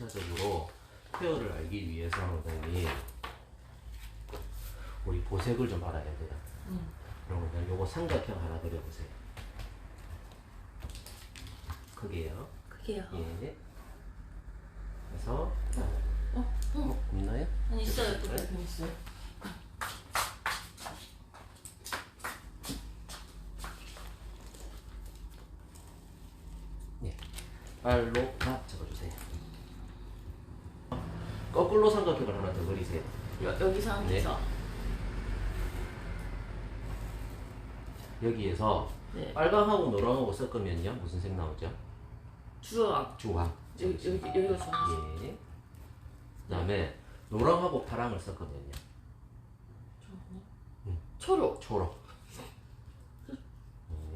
1차적으로 페어를 알기 위해서 원장님 우리 보색을 좀 알아야 돼요. 그러면 요거 삼각형 하나 그려보세요. 크게요. 크게요. 예. 그래서 없나요? 아니 있어요. 또 네? 있어요. 예. 발로 다 적어주세요. 거꾸로 삼각형을 하나 더 그리세요. 여기서 하면서 여기에서 네. 빨강하고 노랑하고 섞으면요 무슨 색 나오죠? 주황. 주황. 여기가 주황. 예. 그다음에 노랑하고 파랑을 섞으면요. 초록. 초록.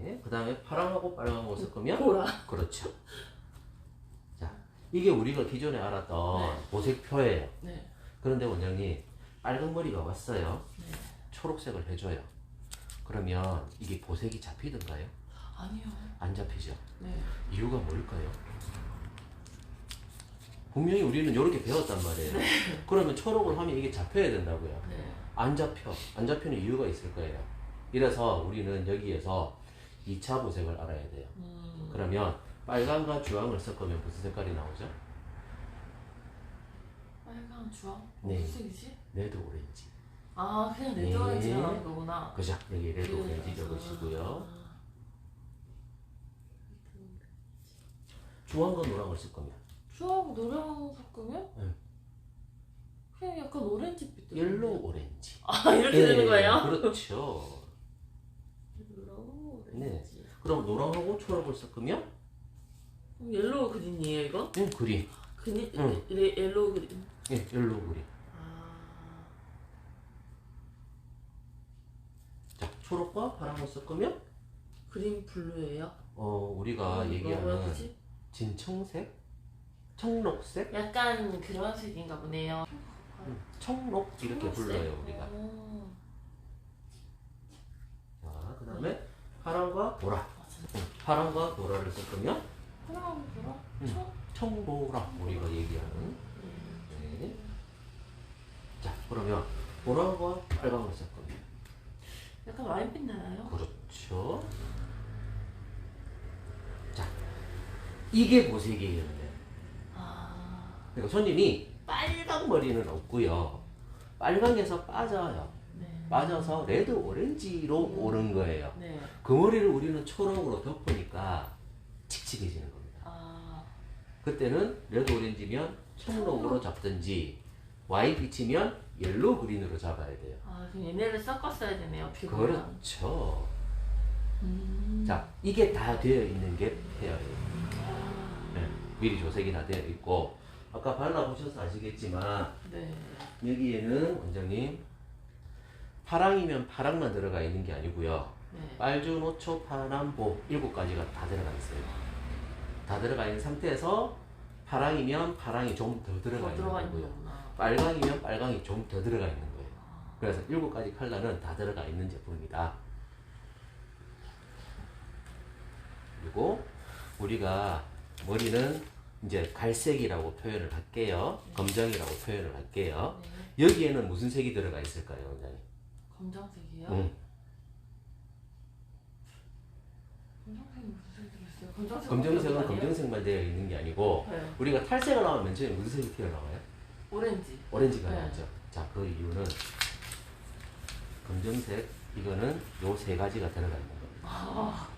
예. 그다음에 파랑하고 빨강하고 섞으면 보라. 그렇죠. 자, 이게 우리가 기존에 알았던 네. 보색표예요. 네. 그런데 원장님 빨간 머리가 왔어요. 네. 초록색을 해줘요. 그러면 이게 보색이 잡히던가요? 아니요. 안 잡히죠. 네. 이유가 뭘까요? 분명히 우리는 이렇게 배웠단 말이에요. 네. 그러면 초록을 하면 이게 잡혀야 된다고요. 네. 안 잡혀. 안 잡히는 이유가 있을 거예요. 이래서 우리는 여기에서 2차 보색을 알아야 돼요. 그러면 빨강과 주황을 섞으면 무슨 색깔이 나오죠? 빨강, 주황? 네. 무슨 색이지? 레드 오렌지. 아 그냥 네. 레드 오렌지가 나오는 거구나. 그죠? 여기 레드 네. 오렌지 적으시고요. 주황과 노랑을 쓸 거면 주황 노랑 섞으면? 응. 그냥 약간 오렌지빛. 옐로우 오렌지. 아 이렇게 되는 거예요? 그렇죠. 옐로우 오렌지. 네. 그럼 노랑하고 초록을 섞으면 옐로우 그린이에요 이거? 그린. 그린? 응. 옐로우 그린. 예, 옐로우 그린. 아 자, 초록과 파랑을 섞으면 그린 블루예요? 우리가 뭐라고 얘기하는 하지? 진청색? 청록색? 약간 그런 색인가 보네요. 청록 이렇게 청록색? 불러요 우리가. 오. 자, 그 다음에 파랑과 보라. 맞아. 파랑과 보라를 섞으면 파랑 보라? 청보라 우리가 얘기하는. 네. 자, 그러면 보라와 빨강을 섞으면 약간 와인빛 나나요? 그렇죠. 자, 이게 보색이에요. 네. 아 그러니까 손님이 빨강 머리는 없고요. 빨강에서 빠져요. 네. 빠져서 레드 오렌지로 오는 거예요. 네. 그 머리를 우리는 초록으로 덮으니까 칙칙해지는 겁니다. 아 그때는 레드 오렌지면 청록으로 잡든지 와인빛이면 옐로우 그린으로 잡아야 돼요. 그럼 얘네를 섞었어야 되네요. 피부랑. 그렇죠. 자, 이게 다 되어 있는 게 페어예요. 네, 미리 조색이 다 되어 있고 아까 발라보셔서 아시겠지만 네. 여기에는 원장님 파랑이면 파랑만 들어가 있는 게 아니고요. 네. 빨주, 노초, 파남보 7가지가 다 들어가 있어요. 다 들어가 있는 상태에서 파랑이면 파랑이 좀 더 들어가 있는 들어가 있는 거고요. 거구나. 빨강이면 빨강이 좀 더 들어가 있는 거예요. 그래서 7가지 컬러는 다 들어가 있는 제품입니다. 그리고 우리가 머리는 이제 갈색이라고 표현을 할게요. 검정이라고 표현을 할게요. 네. 여기에는 무슨 색이 들어가 있을까요, 원장님? 검정색이요? 응. 검정색이 무슨 색이 들었어요? 검정색은 검정색만 되어 있는 게 아니고 네. 우리가 탈색을 하면 맨 처음에 무슨 색이 튀어나와요? 오렌지. 오렌지가 네. 나오죠. 자, 그 이유는 검정색 이거는 요 3가지가 들어가 있는 겁니다. 아,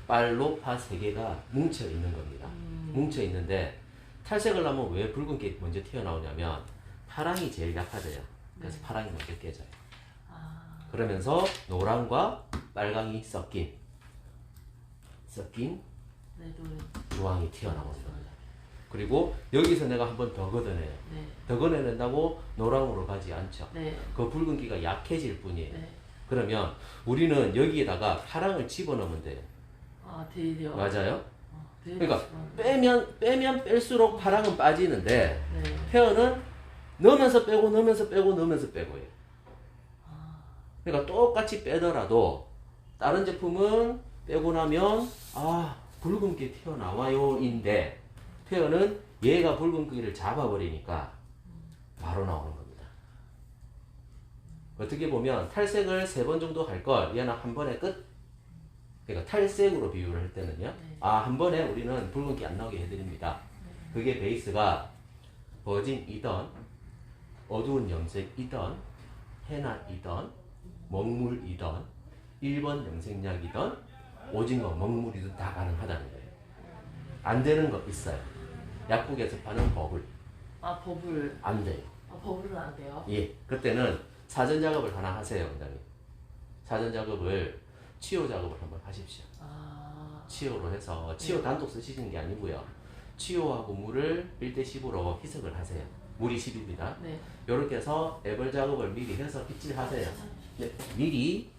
빨로 파 3개가 뭉쳐 있는 겁니다. 뭉쳐 있는데 탈색을 하면 왜 붉은 게 먼저 튀어나오냐면 파랑이 제일 약하대요. 그래서 파랑이 먼저 깨져요. 그러면서 노랑과 빨강이 섞인 레드 오렌지. 주황이 튀어나오는 겁니다. 그리고 여기서 내가 한 번 더 걷어내요. 네. 더 걷어낸다고 노랑으로 가지 않죠. 네. 그 붉은기가 약해질 뿐이에요. 네. 그러면 우리는 여기에다가 파랑을 집어넣으면 돼요. 아, 대려. 맞아요? 대려. 그러니까 빼면 뺄수록 파랑은 빠지는데 네. 페어는 넣으면서 빼고 넣으면서 빼고 넣으면서 빼고예요. 그러니까 똑같이 빼더라도 다른 제품은 빼고 나면 붉은 게 튀어나와요 인데 페어는 얘가 붉은기를 잡아버리니까 바로 나오는 겁니다. 어떻게 보면 탈색을 3번 정도 할 걸 얘는 한 번에 끝. 그러니까 탈색으로 비유를 할 때는요. 네. 한 번에 우리는 붉은기 안 나오게 해드립니다. 그게 베이스가 버진이던 어두운 염색이던 헤나이던 먹물이던 1번 염색약이던 오징어 먹물이든 다 가능하다는 거예요. 안 되는 거 있어요. 약국에서 파는 버블 아 버블. 안 돼요. 아 버블은 안 돼요? 예, 그때는 사전 작업을 하나 하세요, 원장님. 사전 작업을 치료 작업을 한번 하십시오. 아. 치료로 해서 치료 단독 쓰시는 게 아니고요. 치료하고 물을 1대10으로 희석을 하세요. 물이 10입니다. 네. 이렇게 해서 애벌 작업을 미리 해서 빗질하세요. 네, 미리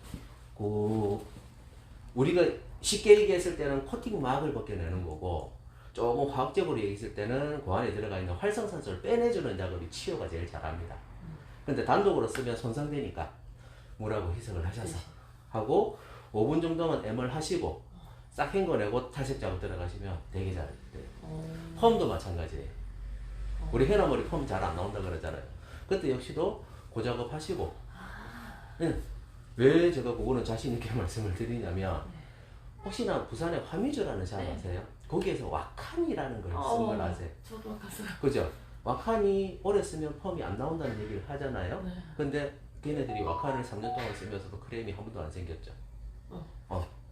우리가 쉽게 얘기했을 때는 코팅막을 벗겨내는 거고 조금 화학적으로 얘기했을 때는 그 안에 들어가 있는 활성산소를 빼내주는 작업이 치료가 제일 잘합니다. 근데 단독으로 쓰면 손상되니까 물하고 희석을 하셔서 하고 5분 정도만 애멀 하시고 싹 헹궈내고 탈색 작업 들어가시면 되게 잘 돼요. 펌도 마찬가지예요. 우리 헤나머리 펌 잘 안 나온다 그러잖아요. 그때 역시도 그 작업 하시고 왜 제가 그거는 자신 있게 말씀을 드리냐면 혹시나 부산에 화미주라는 샵 아세요? 거기에서 와칸이라는 걸 쓴 걸 아세요? 저도 갔어요. 그죠? 와칸이 오래 쓰면 펌이 안 나온다는 얘기를 하잖아요. 네. 근데 걔네들이 와칸을 3년 동안 쓰면서도 크레임이 한 번도 안 생겼죠.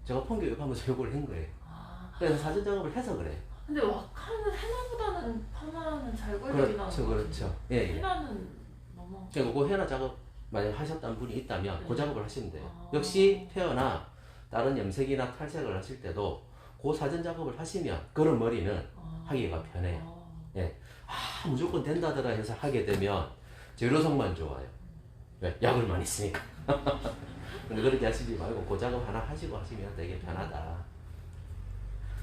제가 펌 교육하면서 요걸 한 거예요. 그래서 사전 작업을 해서 그래요. 근데 와카는 헤나보다는 파마는 잘 걸리긴 하는 그렇죠, 것 그렇죠. 같은데. 예, 예. 헤나는 너무. 그러니까 그 헤나 작업 만약 하셨다는 분이 있다면 네. 그 작업을 하시면 돼요. 역시 페어나 다른 염색이나 탈색을 하실 때도 그 사전 작업을 하시면 그런 머리는 하기가 편해요. 예. 무조건 된다더라 해서 하게 되면 재료성만 좋아요. 왜? 약을 많이 쓰니까. 근데 그렇게 하시지 말고 그 작업 하나 하시고 하시면 되게 편하다.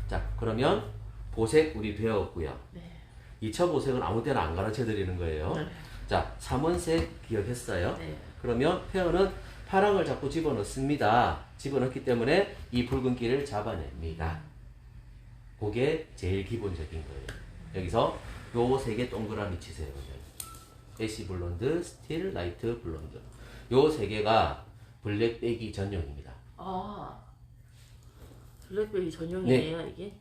자, 그러면 보색 우리 배웠고요. 네. 2차 보색은 아무 때나 안 가르쳐 드리는 거예요. 네. 자, 3원색 기억했어요. 네. 그러면 페어는 파랑을 자꾸 집어넣습니다. 집어넣기 때문에 이 붉은기를 잡아냅니다. 그게 제일 기본적인 거예요. 여기서 요 3개 동그라미 치세요. 애쉬 블론드, 스틸, 라이트 블론드. 요 3개가 블랙백이 전용입니다. 아 블랙베리 전용이에요 이게?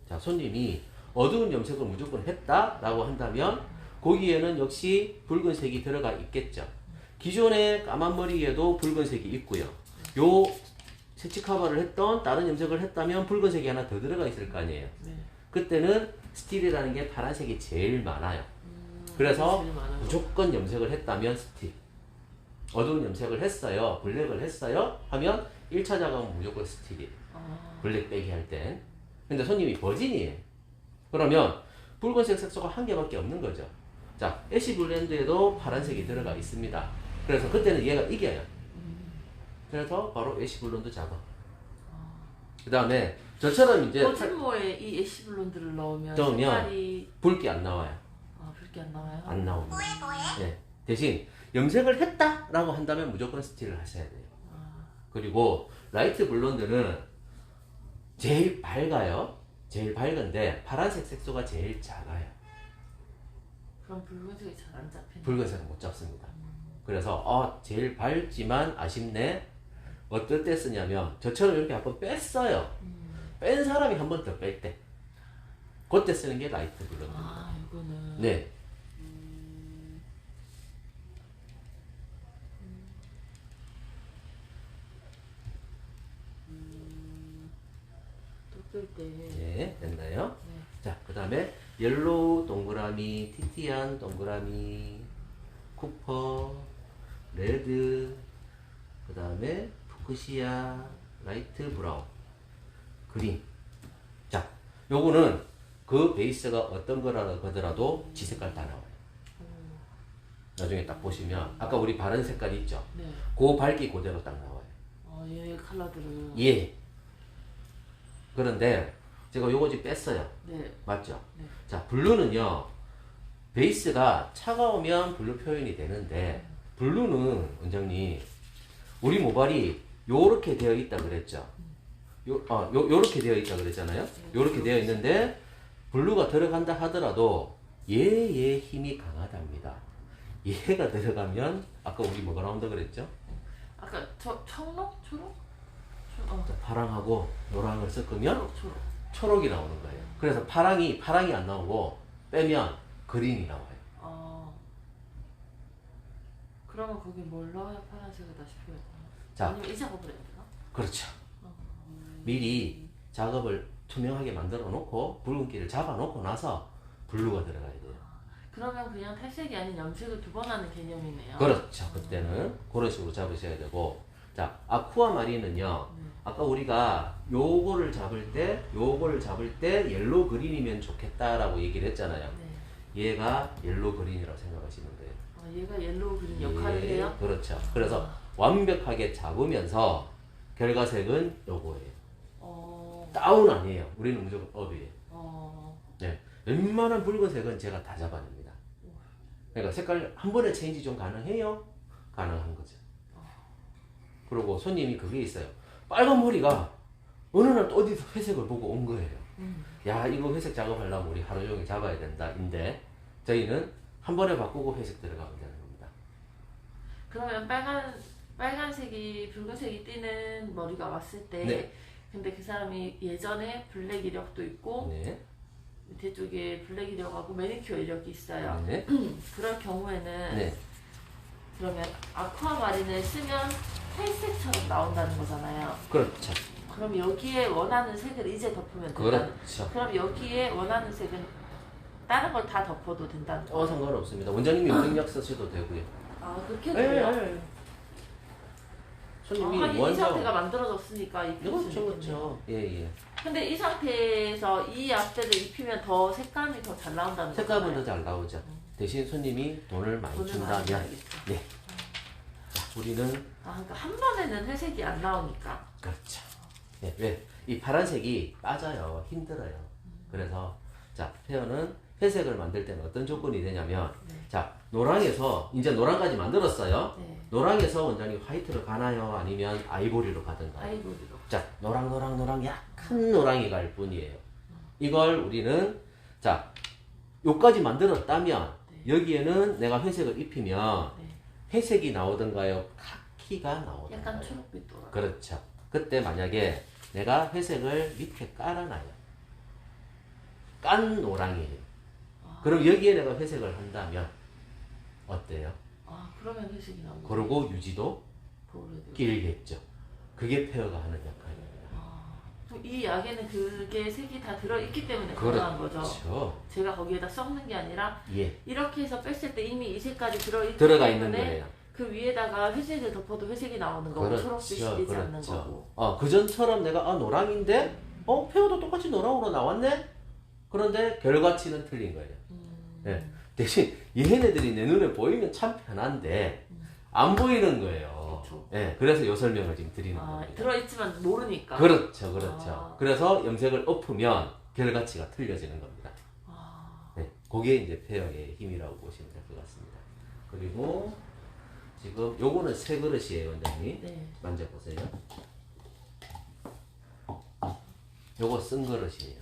자, 손님이 어두운 염색을 무조건 했다라고 한다면 거기에는 역시 붉은색이 들어가 있겠죠. 기존의 까만 머리에도 붉은색이 있고요. 요 색치 커버를 했던 다른 염색을 했다면 붉은색이 하나 더 들어가 있을 거 아니에요. 네. 그때는 스틸이라는 게 파란색이 제일 많아요. 그래서 제일 많아요. 무조건 염색을 했다면 스틸. 어두운 염색을 했어요. 블랙을 했어요. 하면 1차 작업은 무조건 스틸이에요. 블랙 빼기 할 땐. 근데 손님이 버진이에요. 그러면 붉은색 색소가 한 개밖에 없는 거죠. 자, 애쉬 블렌드에도 파란색이 들어가 있습니다. 그래서 그때는 얘가 이겨요. 그래서 바로 애쉬 블론드 작업. 그 다음에 저처럼 이제 버진모에 이 애쉬 블론드를 넣으면 넣으면 색깔이 붉기 안 나와요. 붉게 안 나와요? 안 나옵니다. 네. 대신 염색을 했다라고 한다면 무조건 스틸을 하셔야 돼요. 그리고 라이트 블론드는 제일 밝아요. 제일 밝은데 파란색 색소가 제일 작아요. 그럼 붉은색이 잘 안 잡히는. 붉은색은 못 잡습니다. 그래서 제일 밝지만 아쉽네. 어떨 때 쓰냐면 저처럼 이렇게 한번 뺐어요. 뺀 사람이 한 번 더 뺄 때. 그때 쓰는 게 라이트 블론드입니다. 이거는. 네. 또 뜰 때. 네, 됐나요? 네. 자, 그 다음에 옐로우 동그라미, 티티안 동그라미, 쿠퍼, 레드, 그 다음에 푸크시아, 라이트 브라운, 그린. 자, 요거는 그 베이스가 어떤 거라고 하더라도 지 색깔 다 나와요. 나중에 딱 보시면 아까 우리 바른 색깔 있죠? 네. 그 밝기 그대로 딱 나와요. 얘 컬러들은. 예. 그런데 제가 요거 지금 뺐어요. 네. 맞죠? 네. 자, 블루는요, 베이스가 차가우면 블루 표현이 되는데, 블루는, 원장님, 우리 모발이 요렇게 되어 있다 그랬죠? 요렇게 되어 있다 그랬잖아요. 요렇게 되어 있는데 블루가 들어간다 하더라도 얘의 힘이 강하답니다. 얘가 들어가면 아까 우리 뭐가 나온다 그랬죠? 아까 청록? 초록? 자, 파랑하고 노랑을 섞으면 초록. 초록이 나오는 거예요. 그래서 파랑이 안 나오고 빼면 그린이 나와요. 그러면 거기 뭘 넣어야 파란색을 다시 표현해야 되나? 자, 아니면 이 작업을 해야 되나? 그렇죠. 미리 작업을 투명하게 만들어 놓고 붉은기를 잡아 놓고 나서 블루가 들어가야 돼요. 그러면 그냥 탈색이 아닌 염색을 두 번 하는 개념이네요. 그렇죠. 그때는 그런 식으로 잡으셔야 되고, 자, 아쿠아마린은요. 아까 우리가 요거를 잡을 때 옐로우 그린이면 좋겠다라고 얘기를 했잖아요. 네. 얘가 옐로우 그린이라고 생각하시면 돼요. 얘가 옐로우 그린 역할을 해요? 그렇죠. 그래서 완벽하게 잡으면서 결과색은 요거예요. 다운 아니에요. 우리는 무조건 업이에요. 네. 웬만한 붉은색은 제가 다 잡아냅니다. 그러니까 색깔 한 번에 체인지 좀 가능해요? 가능한 거죠. 그리고 손님이 그게 있어요. 빨간 머리가 어느 날 또 어디서 회색을 보고 온 거예요. 야, 이거 회색 작업하려면 우리 하루 종일 잡아야 된다. 인데 저희는 한 번에 바꾸고 회색 들어가면 되는 겁니다. 그러면 빨간색이 붉은색이 띄는 머리가 왔을 때 네. 근데 그 사람이 예전에 블랙 이력도 있고 네. 밑에 쪽에 블랙 이력하고 매니큐어 이력이 있어요. 네. 그럴 경우에는 네. 그러면 아쿠아마린을 쓰면 탈색처럼 나온다는 거잖아요. 그렇죠. 그럼 여기에 원하는 색을 이제 덮으면 된다. 그렇죠. 그럼 여기에 원하는 색은 다른 걸 다 덮어도 된다는 거예요? 상관없습니다. 원장님이 염색약 쓰셔도 되고요. 그렇게 돼요? 네. 손님이 하긴 이 먼저 상태가 만들어졌으니까 입힐 수 그렇죠, 그렇죠. 예. 근데 이 상태에서 이 앞대를 입히면 더 색감이 더 잘 나온다는 색감은 거잖아요. 더 잘 나오죠. 대신 손님이 돈을 많이 돈을 준다면, 많이 내야겠죠. 네. 자, 우리는 그러니까 한 번에는 회색이 안 나오니까. 그렇죠. 네, 왜? 이 파란색이 빠져요. 힘들어요. 그래서 자, 페어는 회색을 만들 때는 어떤 조건이 되냐면, 자, 노랑에서 이제 노랑까지 만들었어요. 네. 노랑에서 원장님 화이트로 가나요? 아니면 아이보리로 가든가요? 아이보리로. 자, 노랑 약한 노랑이 갈 뿐이에요. 이걸 우리는 자, 요까지 만들었다면 여기에는 내가 회색을 입히면 네. 회색이 나오던가요? 카키가 나오던가요? 약간 초록빛 도라. 그렇죠. 그때 만약에 내가 회색을 밑에 깔아놔요. 깐 노랑이에요. 그럼 여기에 내가 회색을 한다면 어때요? 그러면 회색이 나오고. 그리고 유지도 보호해도. 길겠죠. 그게 페어가 하는 역할입니다. 그럼 이 약에는 그게 색이 다 들어있기 때문에 가능한 거죠. 그렇죠. 제가 거기에다 섞는 게 아니라 예. 이렇게 해서 뺐을 때 이미 이 색깔이 들어있기 들어가 때문에 있는 거예요. 그 위에다가 회색을 덮어도 회색이 나오는 거고 초록빛이 되지 않는 거고. 그전처럼 내가 노랑인데 페어도 똑같이 노랑으로 나왔네? 그런데 결과치는 틀린 거예요. 네. 대신 얘네들이 내 눈에 보이면 참 편한데 안 보이는 거예요. 그렇죠. 네, 그래서 요 설명을 지금 드리는 겁니다. 들어있지만 모르니까. 그렇죠. 그래서 염색을 엎으면 결과치가 틀려지는 겁니다. 네, 그게 이제 페어의 힘이라고 보시면 될 것 같습니다. 그리고 지금 요거는 새 그릇이에요, 원장님. 네. 만져보세요. 요거 쓴 그릇이에요.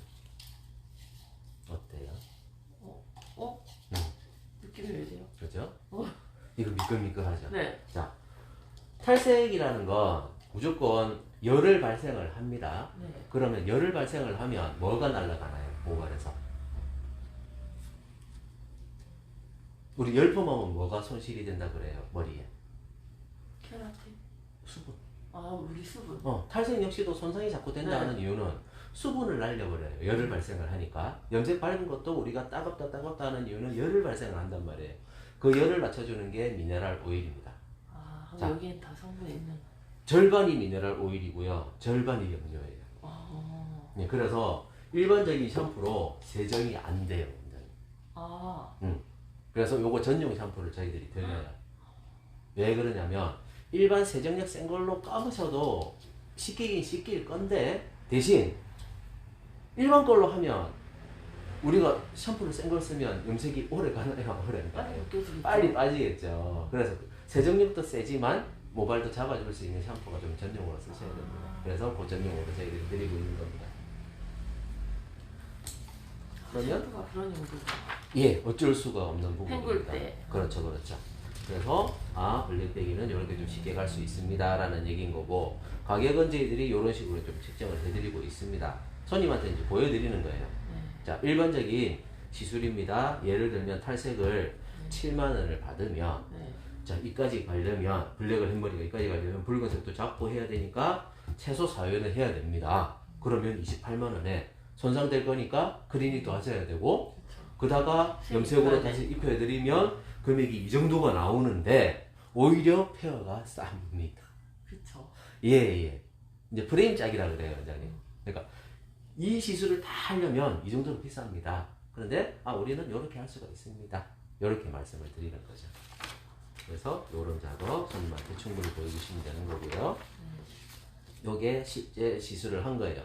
어때요? 느낌이 왜 돼요? 그죠? 이거 미끌미끌하죠? 네. 자, 탈색이라는 건 무조건 열을 발생을 합니다. 네. 그러면 열을 발생을 하면 뭐가 날아가나요? 모발에서. 우리 열펌하면 뭐가 손실이 된다 그래요? 머리에. 케라틴. 수분. 우리 수분. 탈색 역시도 손상이 자꾸 된다는 이유는 수분을 날려버려요. 열을 발생을 하니까. 염색 밟은 것도 우리가 따갑다 하는 이유는 열을 발생을 한단 말이에요. 그 열을 맞춰주는 게 미네랄 오일입니다. 그럼 여기엔 다 성분이 있는. 절반이 미네랄 오일이고요. 절반이 염료예요. 네, 그래서 일반적인 샴푸로 세정이 안 돼요. 그래서 요거 전용 샴푸를 저희들이 드려요. 왜 그러냐면 일반 세정력 센 걸로 감으셔도 씻기긴 씻길 건데 대신 일반 걸로 하면 우리가 샴푸를 센 걸 쓰면 염색이 오래 가나요? 오래 안 가나요? 빨리 빠지겠죠. 그래서 세정력도 세지만 모발도 잡아줄 수 있는 샴푸가 좀 전용으로 쓰셔야 됩니다. 그래서 그 전용으로 저희들이 드리고 있는 겁니다. 그러면 샴푸가 그런 용도가. 예, 어쩔 수가 없는 부분입니다. 헹굴 때. 그렇죠, 그렇죠. 그래서 블랙배기는 이렇게 좀 쉽게 갈 수 있습니다라는 얘기인 거고, 가격은 저희들이 이런 식으로 좀 책정을 해드리고 있습니다. 손님한테 이제 보여드리는 거예요. 네. 자, 일반적인 시술입니다. 예를 들면 탈색을 7만 원을 받으면, 네. 자, 이까지 가려면 블랙을 햄머리가 이까지 가려면 붉은색도 잡고 해야 되니까 최소 4회는 해야 됩니다. 그러면 28만 원에 손상될 거니까 클리닉도 하셔야 되고, 그다가 염색으로 다시 입혀드리면 금액이 이 정도가 나오는데 오히려 페어가 쌉니다. 그렇죠. 예. 이제 프레임 짝이라 그래요, 원장님. 그러니까 이 시술을 다 하려면 이 정도로 비쌉니다. 그런데 우리는 이렇게 할 수가 있습니다. 이렇게 말씀을 드리는 거죠. 그래서 이런 작업 손님한테 충분히 보여주시면 되는 거고요. 요게 실제 시술을 한 거예요.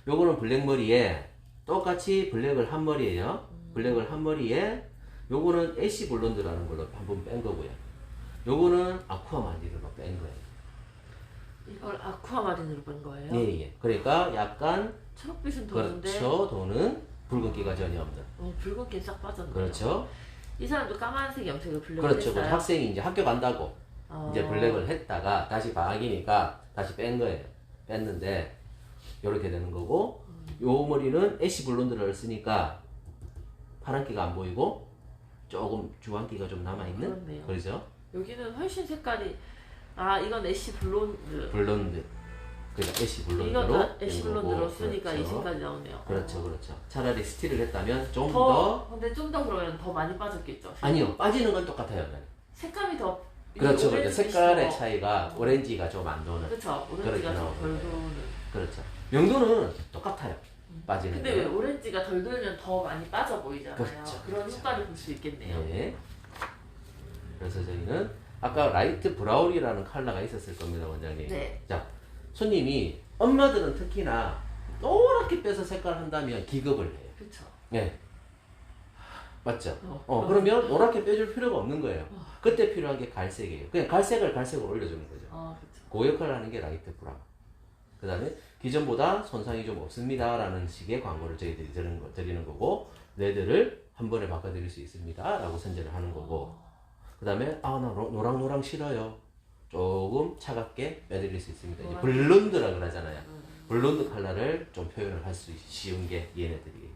요거는 블랙머리에 똑같이 블랙을 한 머리예요. 블랙을 한 머리에 요거는 애쉬 블론드라는 걸로 한번 뺀 거고요. 요거는 아쿠아마린으로 뺀 거예요. 이걸 아쿠아마린으로 뺀 거예요? 예. 그러니까 약간 초록빛은 도는데. 그렇죠. 도는 붉은기가 전혀 없는. 붉은기 싹 빠졌네요. 그렇죠. 이 사람도 까만색 염색을 블랙을 그렇죠. 했어요? 학생이 이제 학교 간다고 이제 블랙을 했다가 다시 방학이니까 다시 뺀 거예요. 뺐는데 이렇게 되는 거고, 요 머리는 애쉬 블론드를 쓰니까 파란기가 안 보이고 조금 주황기가 좀 남아있는. 그렇네요. 그렇죠. 여기는 훨씬 색깔이 이건 애쉬 블론드. 블론드. 그러니까 애쉬 블론드로. 이건 애쉬 블론드로 쓰니까 그렇죠. 이 색깔이 나오네요. 그렇죠. 차라리 스틸을 했다면 좀 더. 더. 근데 좀 더 그러면 더 많이 빠졌겠죠? 아니요, 빠지는 건 똑같아요. 색감이 더. 그렇죠. 오렌지 색깔의 빛이 차이가 오렌지가 좀 안 도는. 그렇죠. 그렇게 오렌지가 좀 나오는 덜 거예요. 도는. 그렇죠. 명도는 똑같아요. 빠지는 근데 게. 왜 오렌지가 덜 돌면 더 많이 빠져 보이잖아요. 그렇죠. 그런 효과를 볼 수 있겠네요. 네. 그래서 저희는 아까 라이트 브라운이라는 컬러가 있었을 겁니다, 원장님. 네. 자, 손님이 엄마들은 특히나 노랗게 빼서 색깔 한다면 기겁을 해요. 그렇죠. 네. 맞죠? 그러면 노랗게 빼줄 필요가 없는 거예요. 그때 필요한 게 갈색이에요. 그냥 갈색을 올려주는 거죠. 그렇죠. 그 역할을 하는 게 라이트 브라운. 그 다음에 기존보다 손상이 좀 없습니다 라는 식의 광고를 저희들이 드리는 거고, 레드를 한 번에 바꿔드릴 수 있습니다 라고 선전을 하는 거고, 그 다음에 나 노랑노랑 싫어요, 조금 차갑게 빼드릴 수 있습니다. 이제 블론드라 그러잖아요. 블론드 컬러를 좀 표현을 할 수 쉬운 게 얘네들이에요.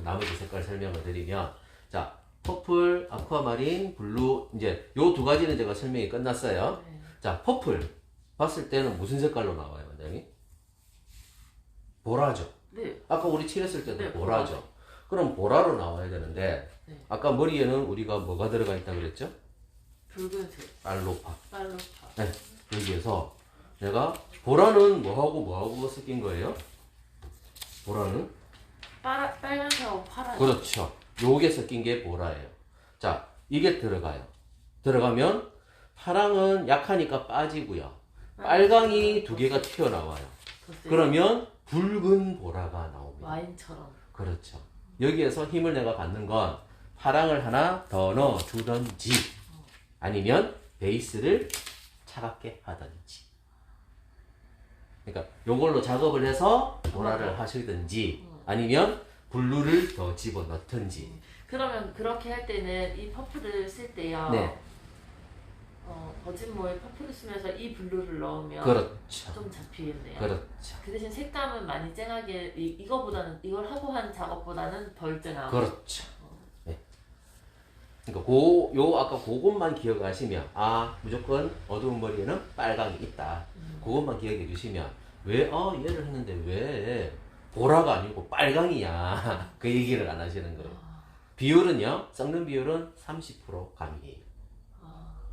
나머지 색깔 설명을 드리면, 자, 퍼플, 아쿠아마린, 블루, 이제 요 두 가지는 제가 설명이 끝났어요. 네. 자, 퍼플 봤을 때는 무슨 색깔로 나와요, 원장님? 보라죠. 네. 아까 우리 칠했을 때도 네, 보라죠. 그럼 보라로 나와야 되는데, 네. 아까 머리에는 우리가 뭐가 들어가 있다 그랬죠? 붉은색. 알로파. 빨로파. 네. 여기에서 내가 보라는 뭐하고 섞인 거예요? 보라는? 빨간색하고 파란. 그렇죠. 요게 섞인 게 보라예요. 자, 이게 들어가요. 들어가면 파랑은 약하니까 빠지고요. 빨강이 두 개가 튀어나와요. 그러면 붉은 보라가 나옵니다. 와인처럼. 그렇죠. 여기에서 힘을 내가 받는 건 파랑을 하나 더 넣어주든지, 아니면 베이스를 차갑게 하든지. 그러니까 요걸로 작업을 해서 보라를 하시든지, 아니면 블루를 더 집어넣든지. 그러면 그렇게 할 때는 이 퍼플을 쓸 때요. 네. 버진모의 퍼플을 쓰면서 이 블루를 넣으면 그렇죠. 좀 잡히겠네요. 그렇죠. 그 대신 색감은 많이 쨍하게 이거보다는, 이걸 하고 한 작업보다는 덜 쨍하고. 그렇죠. 네. 그러니까 아까 그것만 기억하시면, 무조건 어두운 머리에는 빨강이 있다. 그것만 기억해 주시면, 왜 얘를 했는데 왜 보라가 아니고 빨강이야, 그 얘기를 안 하시는 거예요. 비율은요, 섞는 비율은 30% 가미해요.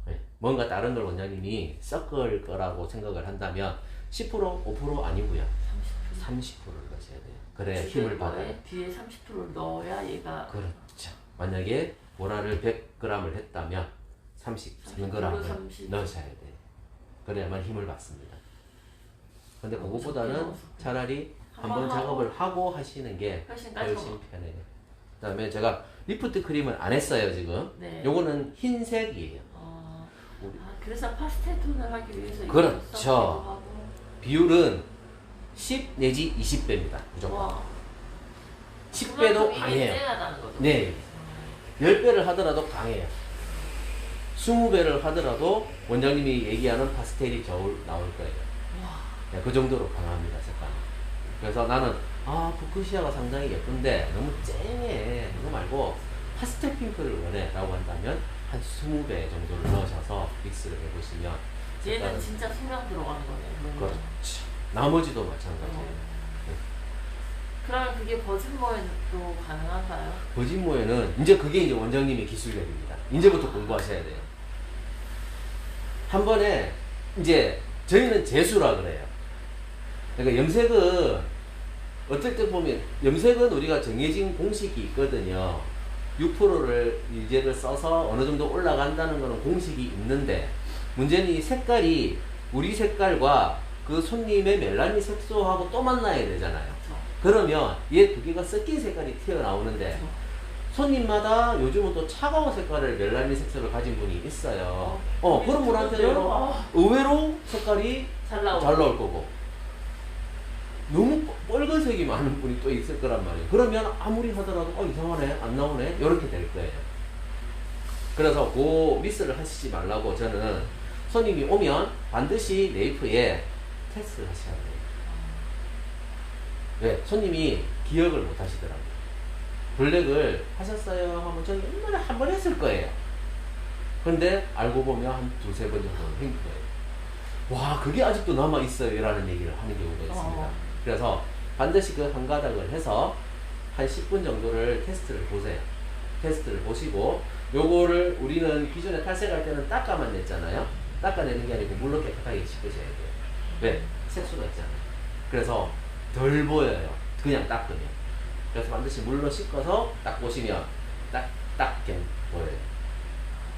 네. 뭔가 다른 걸 원장님이 섞을 거라고 생각을 한다면 10%, 5% 아니고요. 30%를 넣으셔야 돼요. 그래 힘을 받아요. 뒤에 30%를 넣어야 얘가. 그렇죠. 만약에 보라를 100g을 했다면 30g을 넣으셔야 돼요. 그래야만 힘을 받습니다. 근데 그것보다는 차라리 한번 작업을 하고 하시는 게 훨씬 편해요. 그 다음에 제가 리프트 크림을 안 했어요, 지금. 네. 요거는 흰색이에요. 그래서 파스텔 톤을 하기 위해서 그렇죠. 이걸 섞기도 하고. 비율은 10 내지 20배입니다. 무조건. 와. 10배도 이게 강해요. 쨍하다는 거죠. 네. 10배를 하더라도 강해요. 20배를 하더라도 원장님이 얘기하는 파스텔이 겨울 나올 거예요. 네, 그 정도로 강합니다, 색깔. 그래서 나는 푸크시아가 상당히 예쁜데 너무 쨍해. 그거 말고 파스텔 핑크를 원해 라고 한다면 한 20배 정도를 넣으셔서 믹스를 해보시면 얘는 진짜 소량 들어가는 거네요. 그렇죠. 나머지도 마찬가지예요. 그러면 그게 버진모에도 가능한가요? 버진모에는 이제 그게 이제 원장님의 기술력입니다. 이제부터 공부하셔야 돼요. 한 번에 이제 저희는 재수라 그래요. 그러니까 염색은 어떨 때 보면 염색은 우리가 정해진 공식이 있거든요. 6%를 유제를 써서 어느 정도 올라간다는 거는 공식이 있는데 문제는 이 색깔이 우리 색깔과 그 손님의 멜라닌 색소하고 또 만나야 되잖아요. 그러면 얘 두 개가 섞인 색깔이 튀어나오는데 손님마다 요즘은 또 차가운 색깔을 멜라닌 색소를 가진 분이 있어요. 그런 분한테는 의외로 색깔이 잘 나올 거고 너무 빨간색이 많은 분이 또 있을 거란 말이에요. 그러면 아무리 하더라도 이상하네 안 나오네 이렇게 될 거예요. 그래서 그 미스를 하시지 말라고 저는 손님이 오면 반드시 네이프에 테스트를 하셔야 돼요. 왜? 손님이 기억을 못 하시더라고요. 블랙을 하셨어요 하면 저는 옛날에 한 번 했을 거예요. 근데 알고 보면 한 두세 번 정도는 한 거예요. 와 그게 아직도 남아있어요 라는 얘기를 하는 경우가 있습니다. 그래서 반드시 그 한 가닥을 해서 한 10분 정도를 테스트를 보세요. 테스트를 보시고 요거를 우리는 기존에 탈색할 때는 닦아만 냈잖아요. 닦아내는 게 아니고 물로 깨끗하게 씻으셔야 돼요. 왜? 색소가 있잖아요. 그래서 덜 보여요. 그냥 닦으면. 그래서 반드시 물로 씻어서 딱 보시면 딱 보여요.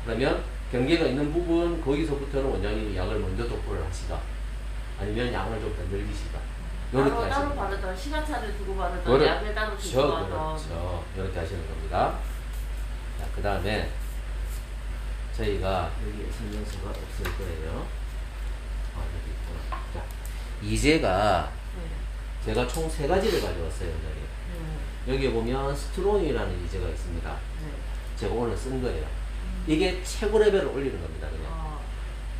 그러면 경계가 있는 부분 거기서부터는 원장님이 약을 먼저 도포를 하시다. 아니면 양을 좀 더 늘리시다. 이렇게 따로 하시는 겁니다. 바르던 시간차를 두고 바르던 그렇죠. 약을 따로 두고 바르던 그렇죠. 이렇게 하시는 겁니다. 자, 그 다음에 저희가 여기 설명서가 없을 거예요. 여기 있구나. 자, 이제가 제가 총 3가지를 가져왔어요. 여기에 보면 스트롱이라는 이제가 있습니다. 제가 오늘 쓴 거예요. 이게 최고 레벨을 올리는 겁니다. 그냥.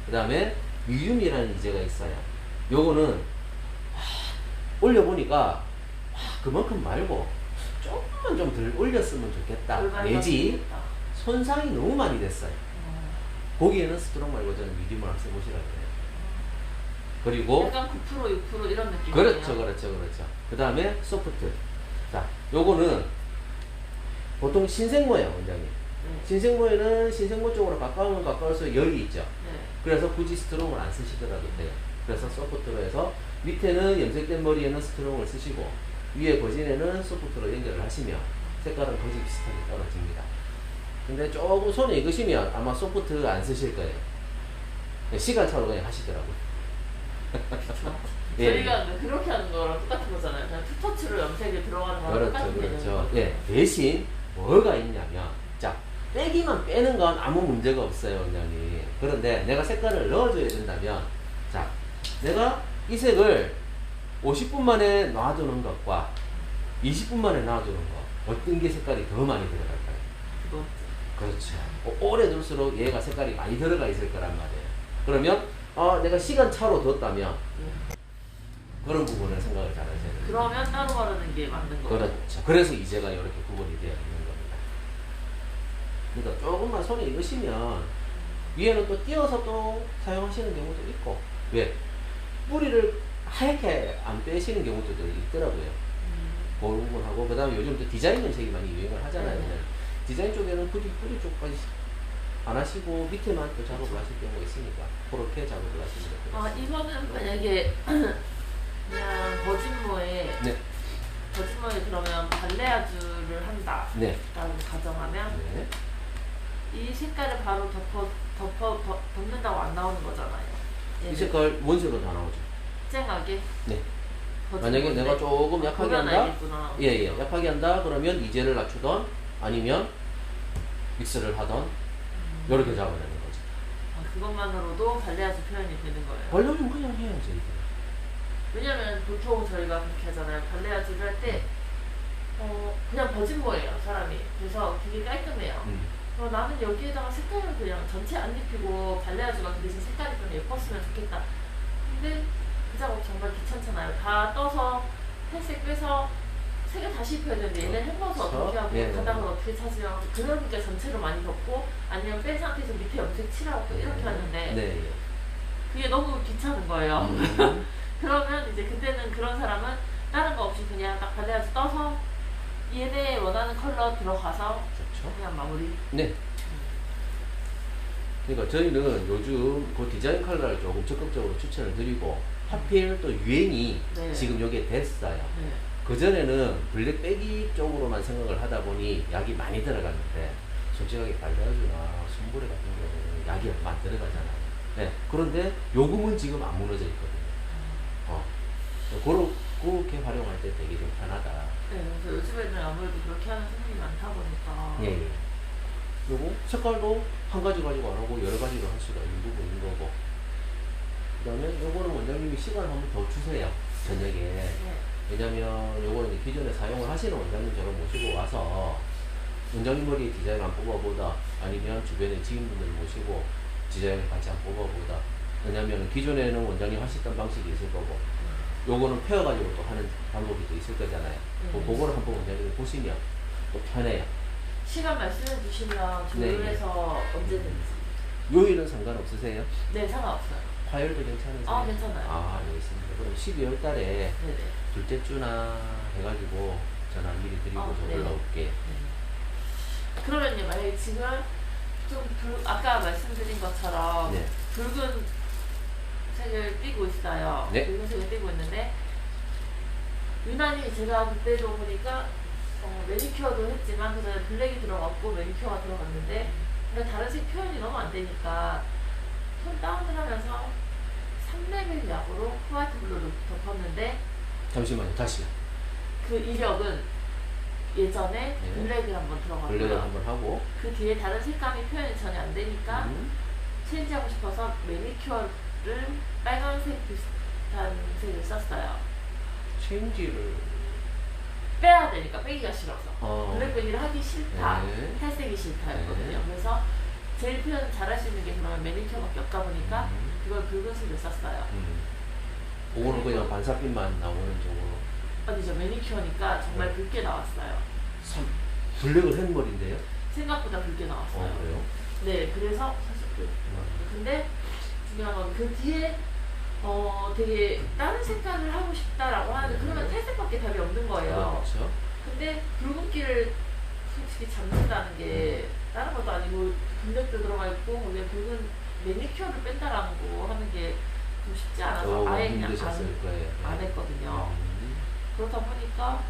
그 다음에 미디움이라는 이제가 있어요. 요거는 올려보니까 그만큼 말고 조금만 좀 덜 올렸으면 좋겠다. 내지 손상이 너무 많이 됐어요. 거기에는 스트롱 말고 저는 미디움을 써보시라고 해요. 그리고 약간 9% 6% 이런 느낌이에요. 그렇죠. 그 다음에 소프트. 자, 요거는 보통 신생모예요, 원장님. 신생모에는 신생모 쪽으로 가까우면 가까울수록 열이 있죠. 그래서 굳이 스트롱을 안 쓰시더라도 돼요. 그래서 소프트로 해서 밑에는 염색된 머리에는 스트롱을 쓰시고 위에 버진에는 소프트로 연결을 하시면 색깔은 거의 비슷하게 떨어집니다. 근데 조금 손에 익으시면 아마 소프트 안 쓰실 거예요. 시간차로 그냥 하시더라고요. 저희가 그렇게 하는 거랑 똑같은 거잖아요. 그냥 투터치로 염색에 들어가는 거랑 똑같은 그렇죠. 대신 뭐가 있냐면 자 빼기만 빼는 건 아무 문제가 없어요, 원장님. 그런데 내가 색깔을 넣어줘야 된다면 자 내가 이 색을 50분 만에 놔두는 것과 20분 만에 놔두는 것 어떤 게 색깔이 더 많이 들어갈까요? 그렇죠. 오래 둘수록 얘가 색깔이 많이 들어가 있을 거란 말이에요. 그러면 내가 시간차로 뒀다면 그런 부분을 생각을 잘 하셔야 돼요. 그러면 따로 바르는 게 맞는 거예요. 그렇죠. 그래서 이제가 이렇게 구분이 되어 있는 겁니다. 그러니까 조금만 손에 익으시면 위에는 또 띄어서 또 사용하시는 경우도 있고 왜? 뿌리를 하얗게 안 빼시는 경우도 있더라고요. 그 부분하고 그 다음에 요즘 또 디자인 염색이 많이 유행을 하잖아요. 디자인 쪽에는 굳이 뿌리 쪽까지 안 하시고 밑에만 또 작업을 하실 경우가 있으니까 그렇게 작업을 하시면 됩니다. 이거는 만약에 그냥 버진모에 그러면 발레아주를 한다 라고 가정하면 이 색깔을 바로 덮는다고 안 나오는 거잖아요. 이 색깔 원색으로 다 나오죠. 쨍하게? 네. 만약에 내가 조금 약하게 한다? 알겠구나. 약하게 한다 그러면 이제를 낮추던 아니면 믹스를 하던 이렇게 잡아내는 거죠. 그것만으로도 발레아주 표현이 되는 거예요. 발레는 그냥 해야지. 왜냐면 보통 저희가 그렇게 하잖아요. 발레아주를 할 때 그냥 버진거예요 사람이. 그래서 되게 깔끔해요. 나는 여기에다가 색깔을 그냥 전체 안 입히고 발레아주가 그 대신 색깔이 좀 예뻤으면 좋겠다. 근데 그 작업 정말 귀찮잖아요. 다 떠서 탈색 빼서 색을 다시 입혀야 되는데 얘는 헹궈서 어떻게 하고 예. 바닥을 어떻게 찾으려고 그러니까 전체로 많이 덮고 아니면 뺀 상태에서 밑에 염색 칠하고 이렇게 하는데 네. 그게 너무 귀찮은 거예요. 그러면 이제 그때는 그런 사람은 다른 거 없이 그냥 딱 발레아주 떠서 얘네 원하는 컬러 들어가서 좋죠. 그냥 마무리. 네. 그러니까 저희는 요즘 그 디자인 컬러를 조금 적극적으로 추천을 드리고 하필 또 유행이 네. 지금 여기에 됐어요. 네. 그전에는 블랙 빼기 쪽으로만 생각을 하다 보니 약이 많이 들어갔는데 솔직하게 발레아주나 순브레 같은 경우는 약이 얼마 안 들어가잖아요. 네. 그런데 요금은 지금 안 무너져 있거든요. 그렇게 활용할 때 되게 좀 편하다. 네, 그래서 요즘에는 아무래도 그렇게 하는 손님이 많다 보니까. 예, 예. 그리고 색깔도 한 가지 가지고 안 하고 여러 가지로 할 수가 있는 부분인 거고. 그 다음에 요거는 원장님이 시간을 한번 더 주세요. 저녁에. 네. 왜냐면 요거는 이제 기존에 사용을 하시는 원장님처럼 모시고 와서 원장님 머리에 디자인 안 뽑아보다 아니면 주변에 지인분들 모시고 디자인을 같이 안 뽑아보다. 왜냐면 기존에는 원장님 하셨던 방식이 있을 거고 요거는 펴가지고 또 하는 방법이 또 있을 거잖아요. 그거를 한번 원장님이 보시면 또 편해요. 시간 말씀해 주시면 조율해서 언제든지. 요일은 상관없으세요? 네, 상관없어요. 화요일도 괜찮으세요? 아, 괜찮아요. 아, 알겠습니다. 그럼 12월 달에 네네. 둘째 주나 해가지고 전화 미리 드리고서 네. 올라올게. 네. 그러면요, 만약에 지금 아까 말씀드린 것처럼 네. 붉은 색을 띠고 있어요. 네. 붉은 색을 띠고 있는데 유난히 제가 그때도 보니까 매니큐어도 했지만 그 전에 블랙이 들어갔고 매니큐어가 들어갔는데 근데 다른 색 표현이 너무 안 되니까 톤 다운을 하면서 3레벨 약으로 화이트 블루를 덮었는데 잠시만요. 다시요. 그 이력은 예전에 네. 블랙을 한번 블랙을 들어갔고요. 한번 하고 그 뒤에 다른 색감이 표현이 전혀 안 되니까 체인지하고 싶어서 매니큐어를 빨간색 비슷한 색을 썼어요. 체인지를 빼야 되니까 빼기가 싫어서 블랙베리를 하기 싫다, 네. 탈색이 싫다였거든요. 네. 그래서 제일 표현 잘할 수 있는 게 그러면 매니큐어밖에 없다 보니까 그걸 붉은색을 썼어요. 그거는 그냥 반사빛만 나오는 쪽으로. 아니죠, 매니큐어니까 정말 네. 붉게 나왔어요. 블랙을 한 머리인데요? 생각보다 붉게 나왔어요. 그래요? 네, 그래서 사실 근데 중요한 건 그 뒤에 되게 다른 색깔을 하고 싶다라고 하는데 그러면 탈색밖에 답이 없는 거예요. 그렇죠. 근데 붉은기를 솔직히 잡는다는 게 다른 것도 아니고 블랙도 들어가 있고 거기에 붉은 매니큐어를 뺀다라는 거 하는 게 좀 쉽지 않아서 아예 그냥 힘드셨을 거예요. 안 했거든요. 그렇다 보니까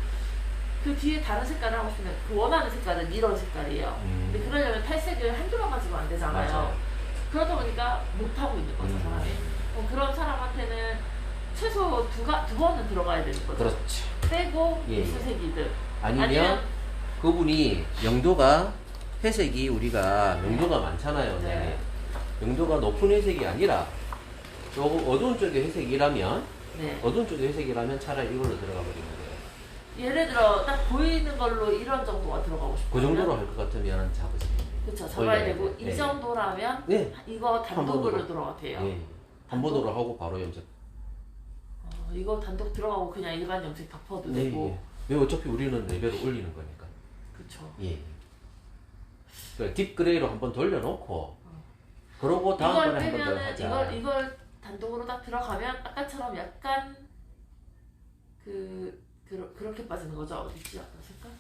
그 뒤에 다른 색깔을 하고 싶으면 그 원하는 색깔은 이런 색깔이에요. 근데 그러려면 탈색을 한두 번 가지고 안 되잖아요. 맞아요. 그러다 보니까 못하고 있는 거죠, 사람이. 그런 사람한테는 최소 두 번은 들어가야 되는 거죠. 그렇죠. 빼고 예, 예. 무수색이든 아니면 그분이 영도가 회색이 우리가 영도가 많잖아요. 네. 영도가 높은 회색이 아니라 조금 어두운 쪽의 회색이라면 네. 어두운 쪽의 회색이라면 차라리 이걸로 들어가 버리는 거예요. 예를 들어 딱 보이는 걸로 이런 정도가 들어가고 싶어요. 그 정도로 할 것 같으면 잡으세요. 그렇죠. 잡아야 올려야 되고 돼요. 이 네. 정도라면 네. 이거 단독으로 번으로. 들어가도 돼요. 예. 한 번으로 하고 바로 염색. 이거 단독 들어가고 그냥 일반 염색 덮어도 네. 되고. 왜 어차피 우리는 레벨을 올리는 거니까. 그렇죠. 예. 그러니까 딥그레이로 한번 돌려놓고 그러고 다음번에 한 번 더 빼면은 하자. 이걸 단독으로 딱 들어가면 아까처럼 약간 그렇게 빠지는 거죠. 어디지? 아까 색깔?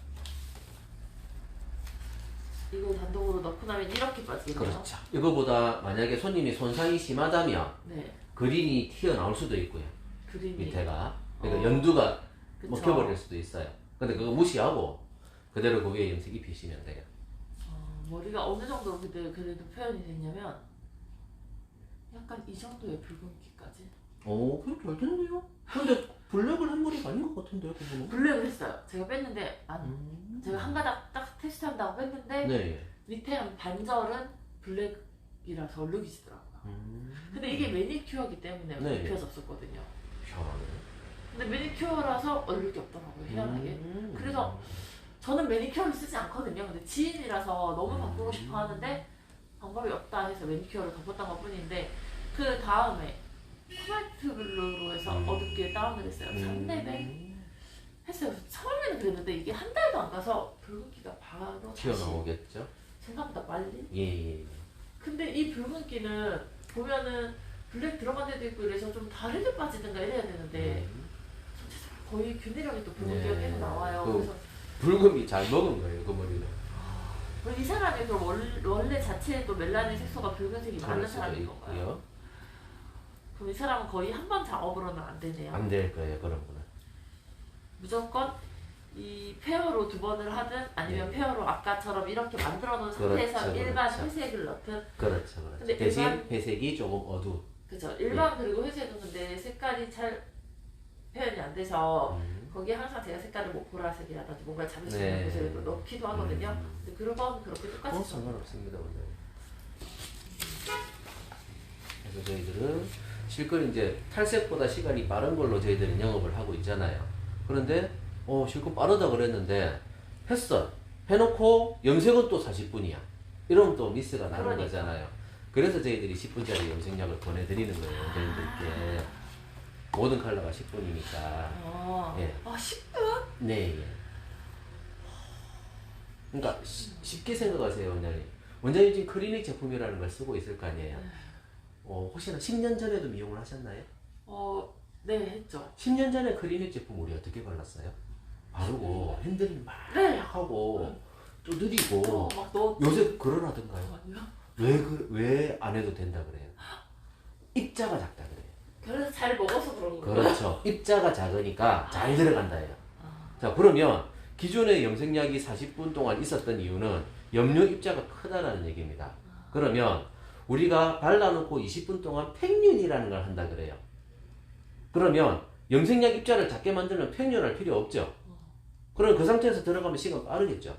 이거 단독으로 넣고 나면 이렇게 빠지겠네요. 그렇죠. 이거보다 만약에 손님이 손상이 심하다면 네. 그린이 튀어나올 수도 있고요. 그림이. 밑에가. 그러니까 연두가 그쵸. 먹혀버릴 수도 있어요. 근데 그거 무시하고 그대로 그 위에 염색 입히시면 돼요. 머리가 어느 정도로 그래도 표현이 됐냐면 약간 이 정도의 붉은기까지. 오, 그렇게 잘 됐네요. 근데 블랙을 한 머리가 아닌 것 같은데요, 그분은? 블랙을 했어요. 제가 뺐는데 제가 한 가닥 딱 테스트한다고 뺐는데 네. 밑에 한 반절은 블랙이라서 얼룩이시더라고요. 근데 이게 매니큐어이기 때문에 네. 입혀졌었거든요. 희한하네. 근데 매니큐어라서 얼릴 게 없더라고요, 희한하게. 그래서 저는 매니큐어를 쓰지 않거든요. 근데 지인이라서 너무 바꾸고 싶어 하는데 방법이 없다 해서 매니큐어를 덮었던 것 뿐인데, 그 다음에 코발트 블루로 해서 어둡게 다운을 했어요. 3레벨 했어요. 처음에는 그랬는데 이게 한 달도 안 가서 붉은기가 바로 다시 튀어나오겠죠? 생각보다 빨리. 예. 근데 이 붉은기는 보면은 블랙 들어간 데도 있고 이래서 좀 다르게 빠지든가 이래야 되는데 전체적으로 거의 균일하게 또 붉은기가 네. 계속 나와요. 그 그래서 붉은기 잘 먹은 거예요, 그 머리는. 이 사람이 그 원래 자체에 또 멜라닌 색소가 붉은색이 많은 그럴 수도 사람인 건가요? 있고요. 그럼 이 사람은 거의 한 번 작업으로는 안 되네요. 안 될 거예요, 그런 분은. 무조건 이 페어로 2번을 하든 아니면 네. 페어로 아까처럼 이렇게 만들어 놓은 그렇죠, 상태에서 일반 그렇죠. 회색을 넣든. 그렇죠. 근데 대신 일반- 회색이 조금 어두. 그죠. 일반 그리고 회색은 근데 색깔이 잘 표현이 안 돼서 거기에 항상 제가 색깔을 뭐 보라색이라든지 뭔가 잡을 수 있는 네. 곳에 넣기도 하거든요. 근데 그런 건 그렇게 똑같이 써. 상관없습니다, 원래. 그래서 저희들은 실컷 이제 탈색보다 시간이 빠른 걸로 저희들은 영업을 하고 있잖아요. 그런데 실컷 빠르다 그랬는데 했어. 해놓고 염색은 또 40분이야. 이러면 또 미스가 나는 그러니까. 거잖아요. 그래서 저희들이 10분짜리 염색약을 보내드리는 거예요, 원장님들께. 모든 컬러가 10분이니까. 예. 10분? 네. 예. 그러니까 쉽게 생각하세요, 원장님. 원장님 지금 클리닉 제품이라는 걸 쓰고 있을 거 아니에요. 혹시나 10년 전에도 미용을 하셨나요? 네, 했죠. 10년 전에 클리닉 제품 우리 어떻게 발랐어요? 바르고 핸들링 막 네. 하고 두드리고 막 넣어. 요새 그러라던가요? 아니요. 왜 안 해도 된다 그래요? 입자가 작다 그래요. 그래서 잘 먹어서 그런 거예요. 그렇죠. 입자가 작으니까 잘 들어간다예요. 자, 그러면 기존의 염색약이 40분 동안 있었던 이유는 염료 입자가 크다라는 얘기입니다. 그러면 우리가 발라놓고 20분 동안 팽윤이라는 걸 한다 그래요. 그러면 염색약 입자를 작게 만들면 팽윤할 필요 없죠. 그럼 그 상태에서 들어가면 시간 빠르겠죠.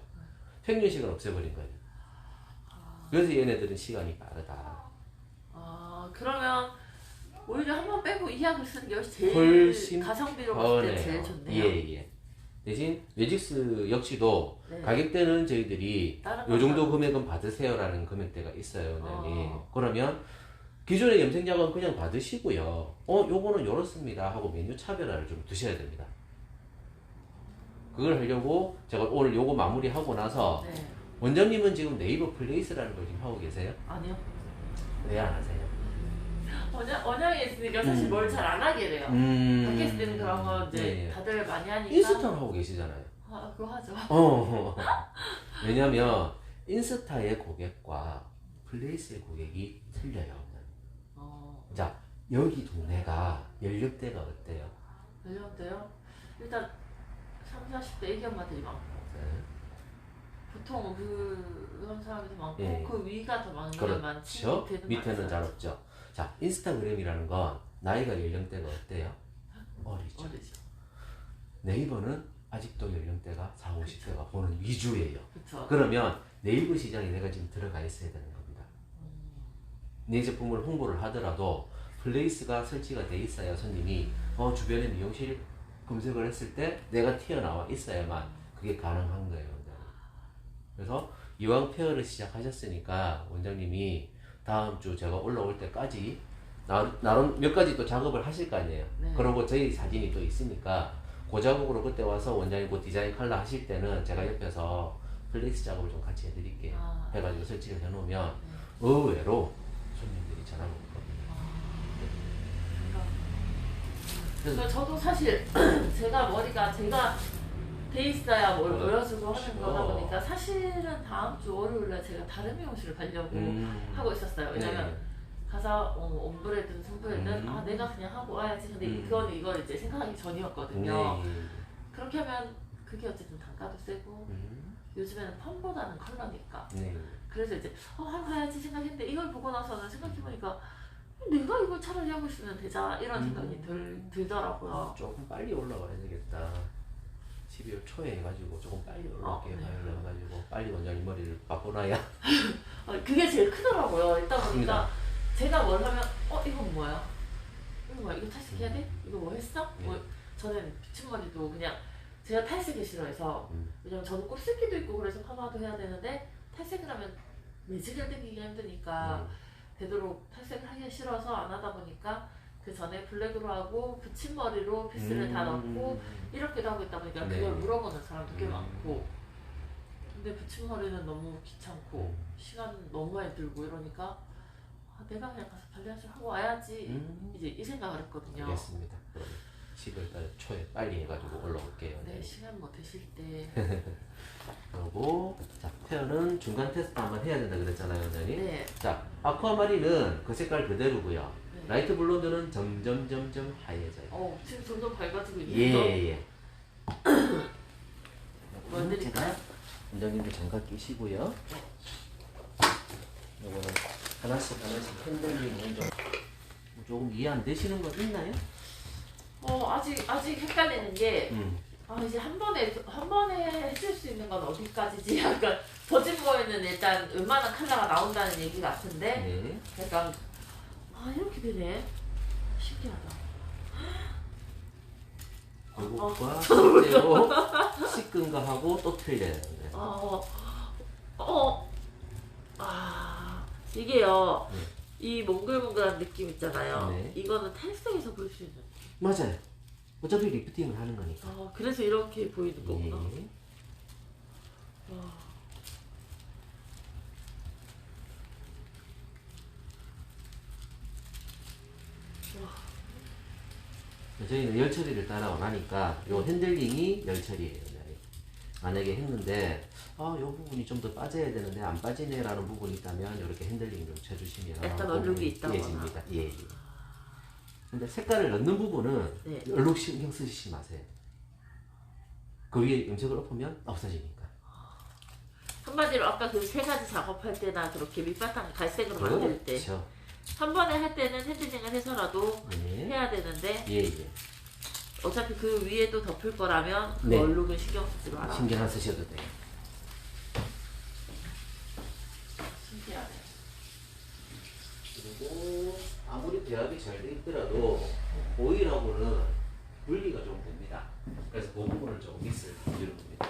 팽윤 시간 없애버린 거예요. 그래서 얘네들은 시간이 빠르다. 그러면 오히려 한 번 빼고 이 약을 쓰는 게 제일 훨씬 가성비로 봤을 때 편해요. 제일 좋네요. 예. 대신 매직스 역시도 네. 가격대는 저희들이 다른 요 정도 거는- 금액은 받으세요라는 금액대가 있어요, 원장님. 그러면 기존의 염색약은 그냥 받으시고요. 요거는 요렇습니다 하고 메뉴 차별화를 좀 두셔야 됩니다. 그걸 하려고 제가 오늘 요거 마무리하고 나서 네. 원장님은 지금 네이버 플레이스라는 걸 지금 하고 계세요? 아니요. 왜 안 하세요? 원형에 있으니까 사실 뭘 잘 안 하게 돼요. 밖에 있을 때는 그런 거 이제 네. 다들 많이 하니까. 인스타를 하고 계시잖아요. 그거 하죠. 왜냐면 인스타의 고객과 플레이스의 고객이 틀려요. 자, 여기 동네가 연령대가 어때요? 연령대요? 일단 30, 40대 애기엄마들이 많고 네. 보통 그런 사람이 더 많고 예. 그 위가 더 많지 그렇죠. 밑에는 많아요. 잘 없죠. 자, 인스타그램이라는 건 나이가 연령대가 어때요? 어리죠. 어리죠. 네이버는 아직도 연령대가 40, 50대가 보는 위주예요. 그렇죠. 그러면 네이버 시장에 내가 지금 들어가 있어야 되는 겁니다. 내 제품을 홍보를 하더라도 플레이스가 설치가 돼 있어야 손님이 주변에 미용실 검색을 했을 때 내가 튀어나와 있어야만 그게 가능한 거예요. 그래서 이왕 페어를 시작하셨으니까 원장님이 다음 주 제가 올라올 때까지 나름 몇 가지 또 작업을 하실 거 아니에요. 네. 그러고 저희 사진이 또 있으니까 그 작업으로 그때 와서 원장님 그 디자인 컬러 하실 때는 제가 옆에서 플레이스 작업을 좀 같이 해드릴게요. 해가지고 설치를 해놓으면 의외로 손님들이 전화가 올 겁니다. 그러니까 저도 사실 제가 머리가 돼 있어야 뭘 그렇죠. 보여주고 하는 거다 보니까 사실은 다음 주 월요일날 제가 다른 미용실을 가려고 하고 있었어요. 왜냐면 네. 가서 옴브레든 순브레든 내가 그냥 하고 와야지. 근데 이걸 이제 생각하기 전이었거든요. 네. 그렇게 하면 그게 어쨌든 단가도 세고 요즘에는 펌보다는 컬러니까. 네. 그래서 이제 하러 가야지 생각했는데 이걸 보고 나서는 생각해보니까 내가 이걸 차라리 하고 있으면 되자 이런 생각이 들더라고요. 조금 빨리 올라가야 되겠다. 12월 초에 해가지고 조금 빨리 올라올게요. 네. 화요일 해가지고 빨리 원장님 머리를 바꿔놔야. 그게 제일 크더라고요. 일단 보니까 제가 뭘 하면 이건 뭐야? 이거 뭐야? 이거 탈색해야 돼? 이거 뭐 했어? 네. 뭐 저는 붙임머리도 그냥 제가 탈색을 싫어해서 왜냐면 저는 곱슬기도 있고 그래서 파마도 해야 되는데 탈색을 하면 매직을 당기기가 힘드니까 되도록 탈색을 하기 싫어서 안 하다 보니까 그 전에 블랙으로 하고 붙임머리로 피스를 다 넣고 이렇게도 하고 있다 보니까 네. 그걸 물어보는 사람도 꽤 많고 근데 붙임머리는 너무 귀찮고 시간 너무 많이 들고 이러니까 내가 그냥 가서 발레하실 하고 와야지 이제 이 생각을 했거든요. 알겠습니다. 그럼 11월 초에 빨리 해가지고 올라올게요. 네, 시간 뭐 되실 때. 그리고 자 페어는 중간 테스트 한번 해야 된다 그랬잖아요, 원장님. 네. 자 아쿠아마린은 그 색깔 그대로고요. 네. 라이트 블론드는 점점 하얘져요. 지금 점점 밝아지고 있는 예. 뭐 드릴까요? 제가 원장님도 장갑 끼시고요. 이거는 하나씩 핸들링은 좀 조금 이해 안 되시는 거 있나요? 아직 헷갈리는 게 이제 한 번에 해줄 수 있는 건 어디까지지? 약간 버진모에는 일단 웬만한 컬러가 나온다는 얘기 같은데 네. 약간 이렇게 되네. 신기하다. 요것과 실제로 씻은 거 하고 또 틀려요. 네. 이게요. 네. 이 몽글몽글한 느낌 있잖아요. 네. 이거는 탈색에서 볼 수 있는. 맞아요. 어차피 리프팅을 하는 거니까. 그래서 이렇게 보이는 거구나. 예. 저희는 열 처리를 따라 원하니까 요 핸들링이 열 처리예요. 만약에 했는데 요 부분이 좀 더 빠져야 되는데 안 빠지네라는 부분이 있다면 이렇게 핸들링 좀 쳐주시면 약간 얼룩이 있다거나. 예집니다. 예. 근데 색깔을 넣는 부분은 네. 얼룩 신경 쓰시지 마세요. 그 위에 염색을 엎으면 없어지니까. 한마디로 아까 그 세 가지 작업할 때나 그렇게 밑바탕 갈색으로 만들 때 그렇죠. 한 번에 할 때는 핸들링을 해서라도 네. 해야 되는데 예. 어차피 그 위에도 덮을 거라면 그 네. 얼룩은 신경 쓰지 마라. 신경 안 쓰셔도 돼요. 신기하네. 그리고 아무리 배합이 잘 돼 있더라도 오일하고는 분리가 좀 됩니다. 그래서 그 부분을 조금 믹스를 해주는 겁니다.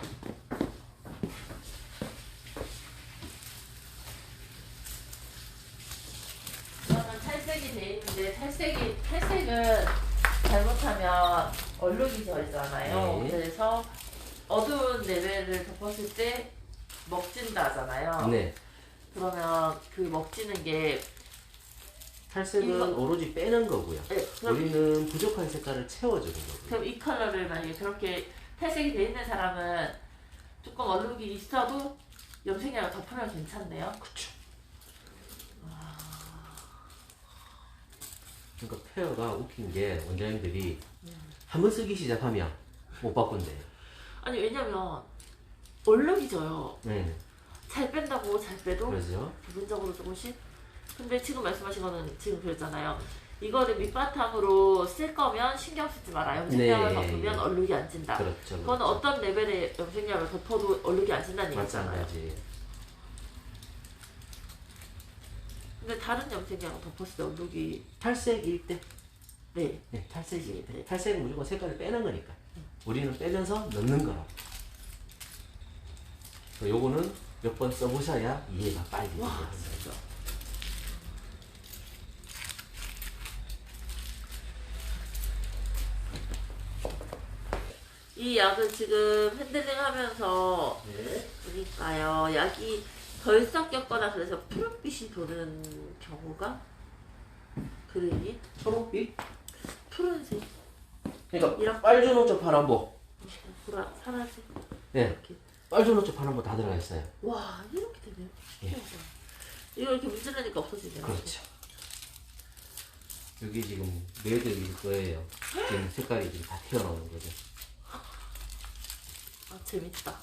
이거는 탈색이 돼 있는데 탈색은 잘못하면 얼룩이 져있잖아요. 네. 그래서 어두운 레벨을 덮었을 때 먹진다 하잖아요. 네. 그러면 그 먹지는 게 탈색은 이거- 오로지 빼는 거고요. 네, 그럼, 우리는 부족한 색깔을 채워주는 거고요. 그럼 이 컬러를 만약에 그렇게 탈색이 돼 있는 사람은 조금 얼룩이 있어도 염색약을 덮으면 괜찮네요. 그쵸. 그러니까 페어가 웃긴 게 원장님들이 한번 쓰기 시작하면 못 바꾼대요. 아니 왜냐면 얼룩이 져요. 네. 잘 뺀다고 잘 빼도 그러죠. 부분적으로 조금씩. 근데 지금 말씀하신 거는 지금 그랬잖아요. 이거를 밑바탕으로 쓸 거면 신경 쓰지 마라. 염색약을 네. 덮으면 얼룩이 안 진다. 그렇죠. 그거는 어떤 레벨의 염색약을 덮어도 얼룩이 안 진다는 얘기잖아요. 마찬가지. 근데 다른 염색약을 덮었을 때 얼룩이 탈색일 때. 네. 네, 탈색일 때. 네. 탈색은 무조건 색깔을 빼는 거니까. 우리는 빼면서 넣는 거라고. 요거는 몇 번 써보셔야 이해가 빨리 와 됩니다. 진짜. 이 약을 지금 핸들링 하면서 네. 보니까요. 약이 덜 섞였거나 그래서 푸른빛이 도는 경우가 그린이 초록빛? 푸른색 그러니까 이런- 빨주노초 파란보. 보라 파란색 네. 이렇게 빨주노초 파란보 다 들어가 있어요. 와 이렇게 되네요. 예. 신기하다. 이거 이렇게 문지르니까 없어지네요. 그렇죠. 여기 지금 레드일 거예요. 지금 색깔이 지금 다 튀어나오는 거죠. 아 재밌다.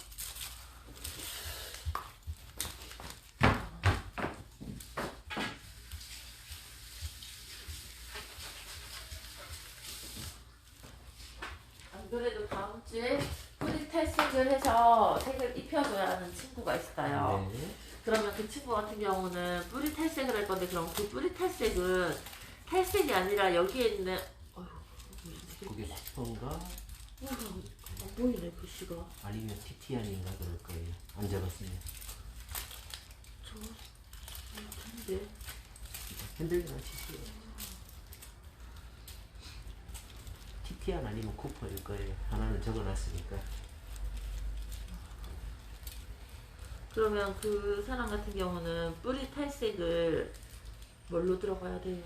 안 그래도 다음 주에 뿌리 탈색을 해서 색을 입혀줘야 하는 친구가 있어요. 네. 그러면 그 친구 같은 경우는 뿌리 탈색을 할 건데 그럼 그 뿌리 탈색은 탈색이 아니라 여기에 있는 그게 슈퍼인가? 안 보이네 글씨가. 아니면 티티안인가 그럴 거예요. 안 적었으면. 저 같은데. 핸들링을 치세요. 티티안 아니면 쿠퍼일 거예요. 하나는 적어놨으니까. 그러면 그 사람 같은 경우는 뿌리 탈색을 뭘로 들어가야 돼요?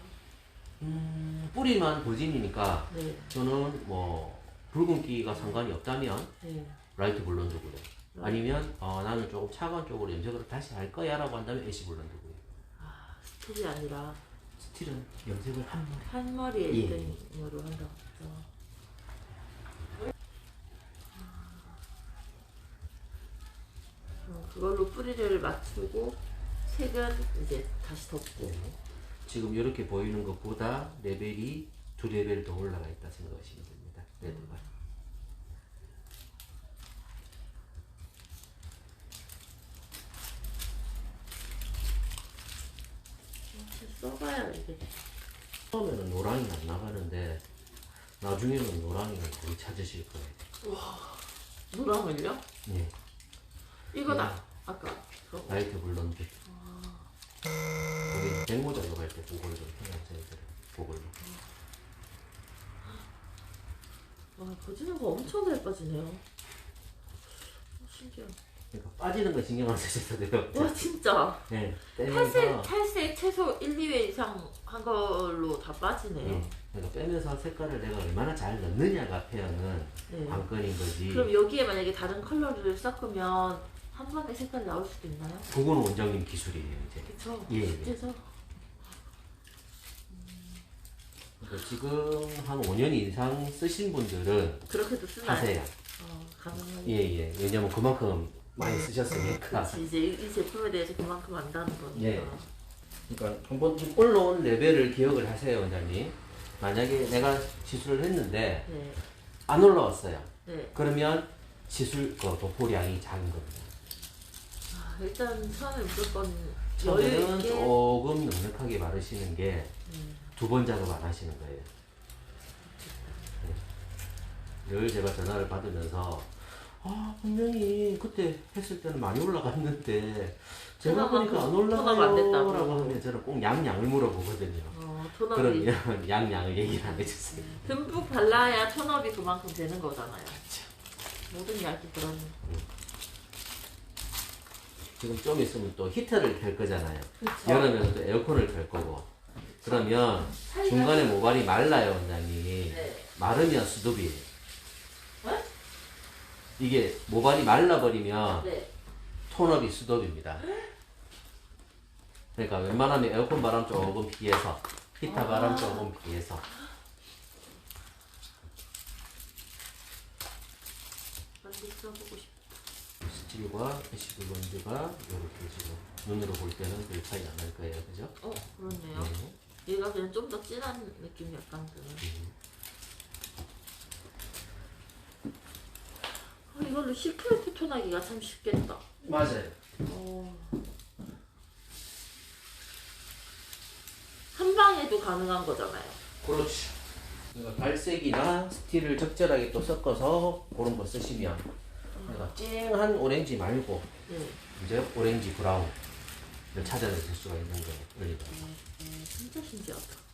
뿌리만 버진이니까 네. 저는 뭐 붉은기가 상관이 없다면 네. 라이트 블론드고요. 아니면 나는 조금 차가운 쪽으로 염색을 다시 할 거야 라고 한다면 애쉬 블론드고요. 아, 스틸이 아니라 스틸은 염색을 한 머리에 예. 1등으로 한다고 했죠. 그걸로 뿌리를 맞추고 색은 이제 다시 덮고. 지금 이렇게 보이는 것보다 레벨이 2레벨 더 올라가 있다 생각하시면 됩니다. 레드가. 써봐야 이게. 처음에는 노랑이 안 나가는데 나중에는 노랑이를 거의 찾으실 거예요. 노랑을요? 예. 이건 예. 아까 그거. 라이트 블론드. 거기 백모 작업할 때 그걸 좀 해야 저희들은 그걸로. 와, 거지는 거 엄청 잘 빠지네요. 신기하다. 그러니까 빠지는 거 신경 안 쓰셔도 돼요. 와, 진짜. 네. 탈색 최소 1, 2회 이상 한 걸로 다 빠지네요. 네. 그러니까 빼면서 색깔을 내가 얼마나 잘 넣느냐가 표현은 네. 관건인 거지. 그럼 여기에 만약에 다른 컬러를 섞으면 한 번에 색깔이 나올 수도 있나요? 그건 원장님 기술이에요 이제. 그쵸? 예. 그래서 그러니까 지금 한 5년 이상 쓰신 분들은 그렇게도 쓰나요? 하세요. 가능하게. 예. 왜냐면 그만큼 많이 쓰셨으니까. 그치, 이제 이 제품에 대해서 그만큼 안다는 거니까. 예. 그러니까 한번 좀 올라온 레벨을 기억을 하세요, 원장님. 만약에 내가 시술을 했는데 네. 안 올라왔어요. 네. 그러면 시술 도포량이 작은 겁니다. 일단 처음에 무조건 여유 처음에는 있게. 조금 넉넉하게 바르시는 게 두 번 작업 안 하시는 거예요. 네. 늘 제가 전화를 받으면서 분명히 그때 했을 때는 많이 올라갔는데 제가 보니까 안 톤업 안 됐다고. 올라가요 라고 하면 저는 꼭 양양을 물어보거든요. 톤업이 그러면 양양을 얘기를 안 해주세요. 듬뿍 발라야 톤업이 그만큼 되는 거잖아요. 모든 약이 그런. 지금 좀 있으면 또 히터를 켤 거잖아요. 그쵸. 여름에는 또 에어컨을 켤 거고. 그러면 중간에 모발이 말라요, 원장님. 네. 마르면 수도비예요. 네? 이게 모발이 말라버리면 네. 톤업이 수도비입니다. 그러니까 웬만하면 에어컨 바람 조금 피해서, 히터 바람 조금 피해서. 빨리 써보고 싶어. 스틸과 애쉬블론드가 이렇게 지금 눈으로 볼 때는 별 차이 안 날 거예요, 그죠? 그렇네요. 네. 얘가 그냥 좀 더 진한 느낌이 약간 드는. 이걸로 시크릿 톤하기가 참 쉽겠다. 맞아요. 한 방에도 가능한 거잖아요. 그렇죠. 그러니까 갈색이나 스틸을 적절하게 또 섞어서 그런 거 쓰시면 그러니까 쨍한 오렌지 말고 네. 이제 오렌지 브라운을 찾아내실 수가 있는 거예요. 진짜 신기하다.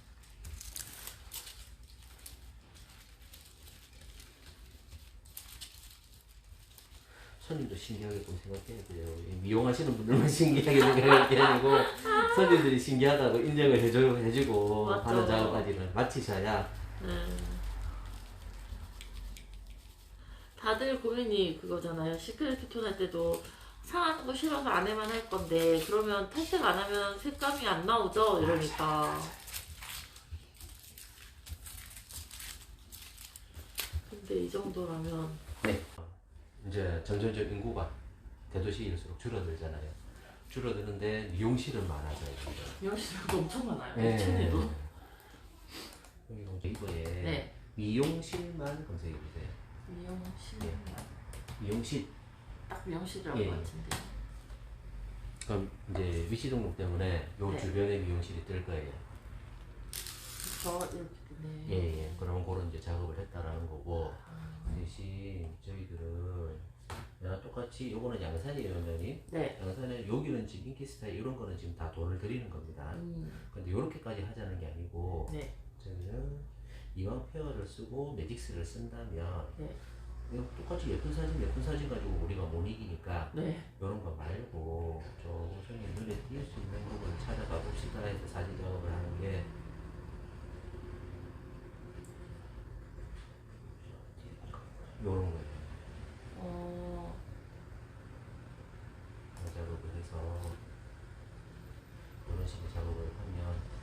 손님도 신기하게 좀 생각해야 돼요. 미용하시는 분들만 신기하게 생각할 게 아니고 손님들이 신기하다고 인정을 해주고 맞죠. 하는 작업까지는 마치셔야. 다들 고민이 그거잖아요. 시크릿 톤 할 때도 상하는 거 싫어서 안에만 할 건데 그러면 탈색 안 하면 색감이 안 나오죠? 이러니까. 근데 이 정도라면 네. 이제 점점점 인구가 대도시일수록 줄어들잖아요. 줄어드는데 미용실은 많아져요. 미용실도 엄청 많아요. 네. 인천에도. 이거에 네. 미용실만 검색해 보세요. 미용실. 미용실. 딱 미용실이라고 예. 같은데. 그럼 이제 위치 등록 때문에 요 네. 주변에 미용실이 뜰 거예요. 저 이렇게 네. 예. 그럼 그런 이제 작업을 했다라는 거고, 대신 저희들은 내가 똑같이 요거는 양산이에요, 면이. 네. 양산에 여기는 지금 인기스타일 이런 거는 지금 다 돈을 드리는 겁니다. 근데 요렇게까지 하자는 게 아니고, 네. 저희는 이왕 페어를 쓰고 매직스를 쓴다면 네. 이거 똑같이 예쁜 사진 가지고 우리가 못 이기니까 네. 이런 거 말고 조금 손님 눈에 띌 수 있는 부분을 찾아가 봅시다 해서 사진 작업을 하는 게 요런 거예요. 작업을 해서 이런 식의 작업을 하면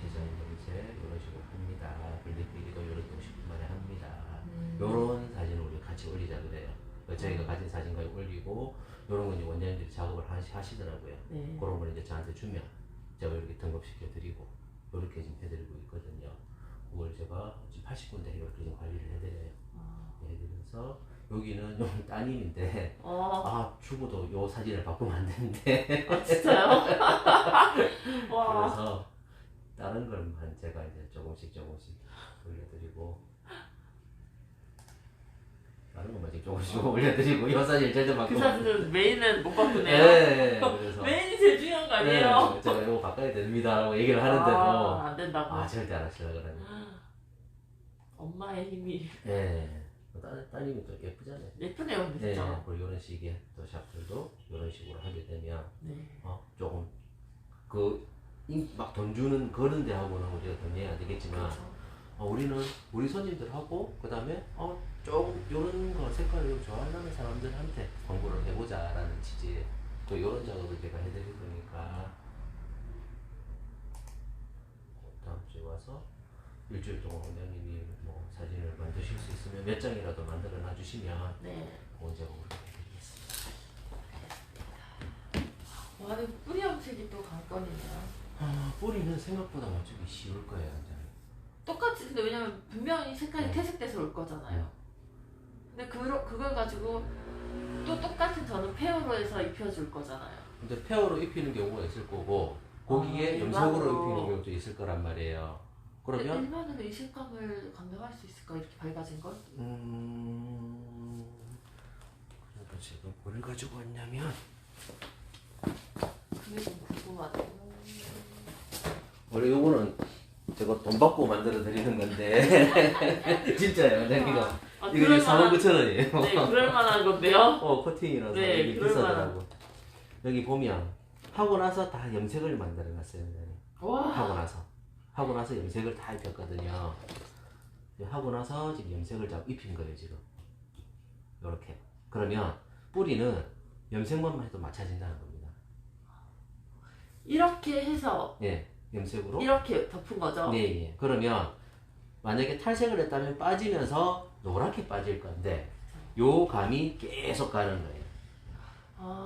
디자인을 이제 이런 식으로 합니다. 빌리도 이렇게 50분 만에 합니다. 요런 사진을 우리 같이 올리자 그래요. 저희가 가진 사진까지 올리고 요런 건 이제 원장님들이 작업을 하시더라고요. 네. 그런 걸 이제 저한테 주면 제가 이렇게 등급시켜 드리고 이렇게 지금 해드리고 있거든요. 그걸 제가 지금 80군데 이렇게 좀 관리를 해드려요. 해드려서 여기는 좀 따님인데 주부도 요 사진을 바꾸면 안 되는데 진짜요? 와. 그래서 다른 걸만 제가 이제 조금씩 올려드리고 다른 것만 지금 조금씩 올려드리고 이 사진을 제일 바꾸고 그 사진은 메인은 못 바꾸네요. 네, 그래서 메인이 제일 중요한 거 아니에요? 네, 제가 이거 바꿔야 됩니다 라고 얘기를 하는데도 안 된다고. 절대 안 하시려고 그러네. 엄마의 힘이. 네. 따님이 또 예쁘잖아요. 예쁘네요, 네, 진짜. 그리고 이런 식의 또 샵들도 이런 식으로 하게 되면 네. 조금 막 돈 주는 그런 데하고는 우리가 경쟁이 안 되겠지만 우리는 우리 손님들하고 그 다음에 조금 이런 거 색깔을 좋아하는 사람들한테 광고를 해보자라는 취지에 또 이런 작업을 제가 해드릴 거니까 다음 주에 와서 일주일 동안 원장님이 뭐 사진을 만드실 수 있으면 몇 장이라도 만들어 놔주시면 네. 언제가 그렇게 해드리겠습니다. 와, 근데 뿌리 염색이 또 관건이네요. 뿌리는 생각보다 맞추기 쉬울 거예요, 원장님. 똑같이, 근데 왜냐면 분명히 색깔이 퇴색돼서 올 거잖아요. 근데 그걸 가지고 또 똑같은 저는 페어로 해서 입혀줄 거잖아요. 근데 페어로 입히는 경우가 있을 거고 거기에 염색으로 일반으로. 입히는 경우도 있을 거란 말이에요. 그러면 일반으로 이 색감을 감당할 수 있을까? 이렇게 밝아진 걸? 그러니까 지금 뭘 가지고 왔냐면 그게 좀 궁금하네요. 원래 요거는 제가 돈 받고 만들어 드리는 건데 진짜예요, 원장님이가 이거 49,000원이에요. 네, 그럴 만한 건데요. 커팅이라서 네, 이게 비싸더라고. 여기 보면 하고 나서 다 염색을 만들어 놨어요, 원장님. 와. 하고 나서 염색을 다 입혔거든요. 하고 나서 지금 염색을 다 입힌 거예요, 지금. 요렇게. 그러면 뿌리는 염색만 해도 맞춰진다는 겁니다. 이렇게 해서 예, 염색으로. 이렇게 덮은 거죠? 네, 예. 그러면 만약에 탈색을 했다면 빠지면서 노랗게 빠질 건데 요 감이 계속 가는 거예요.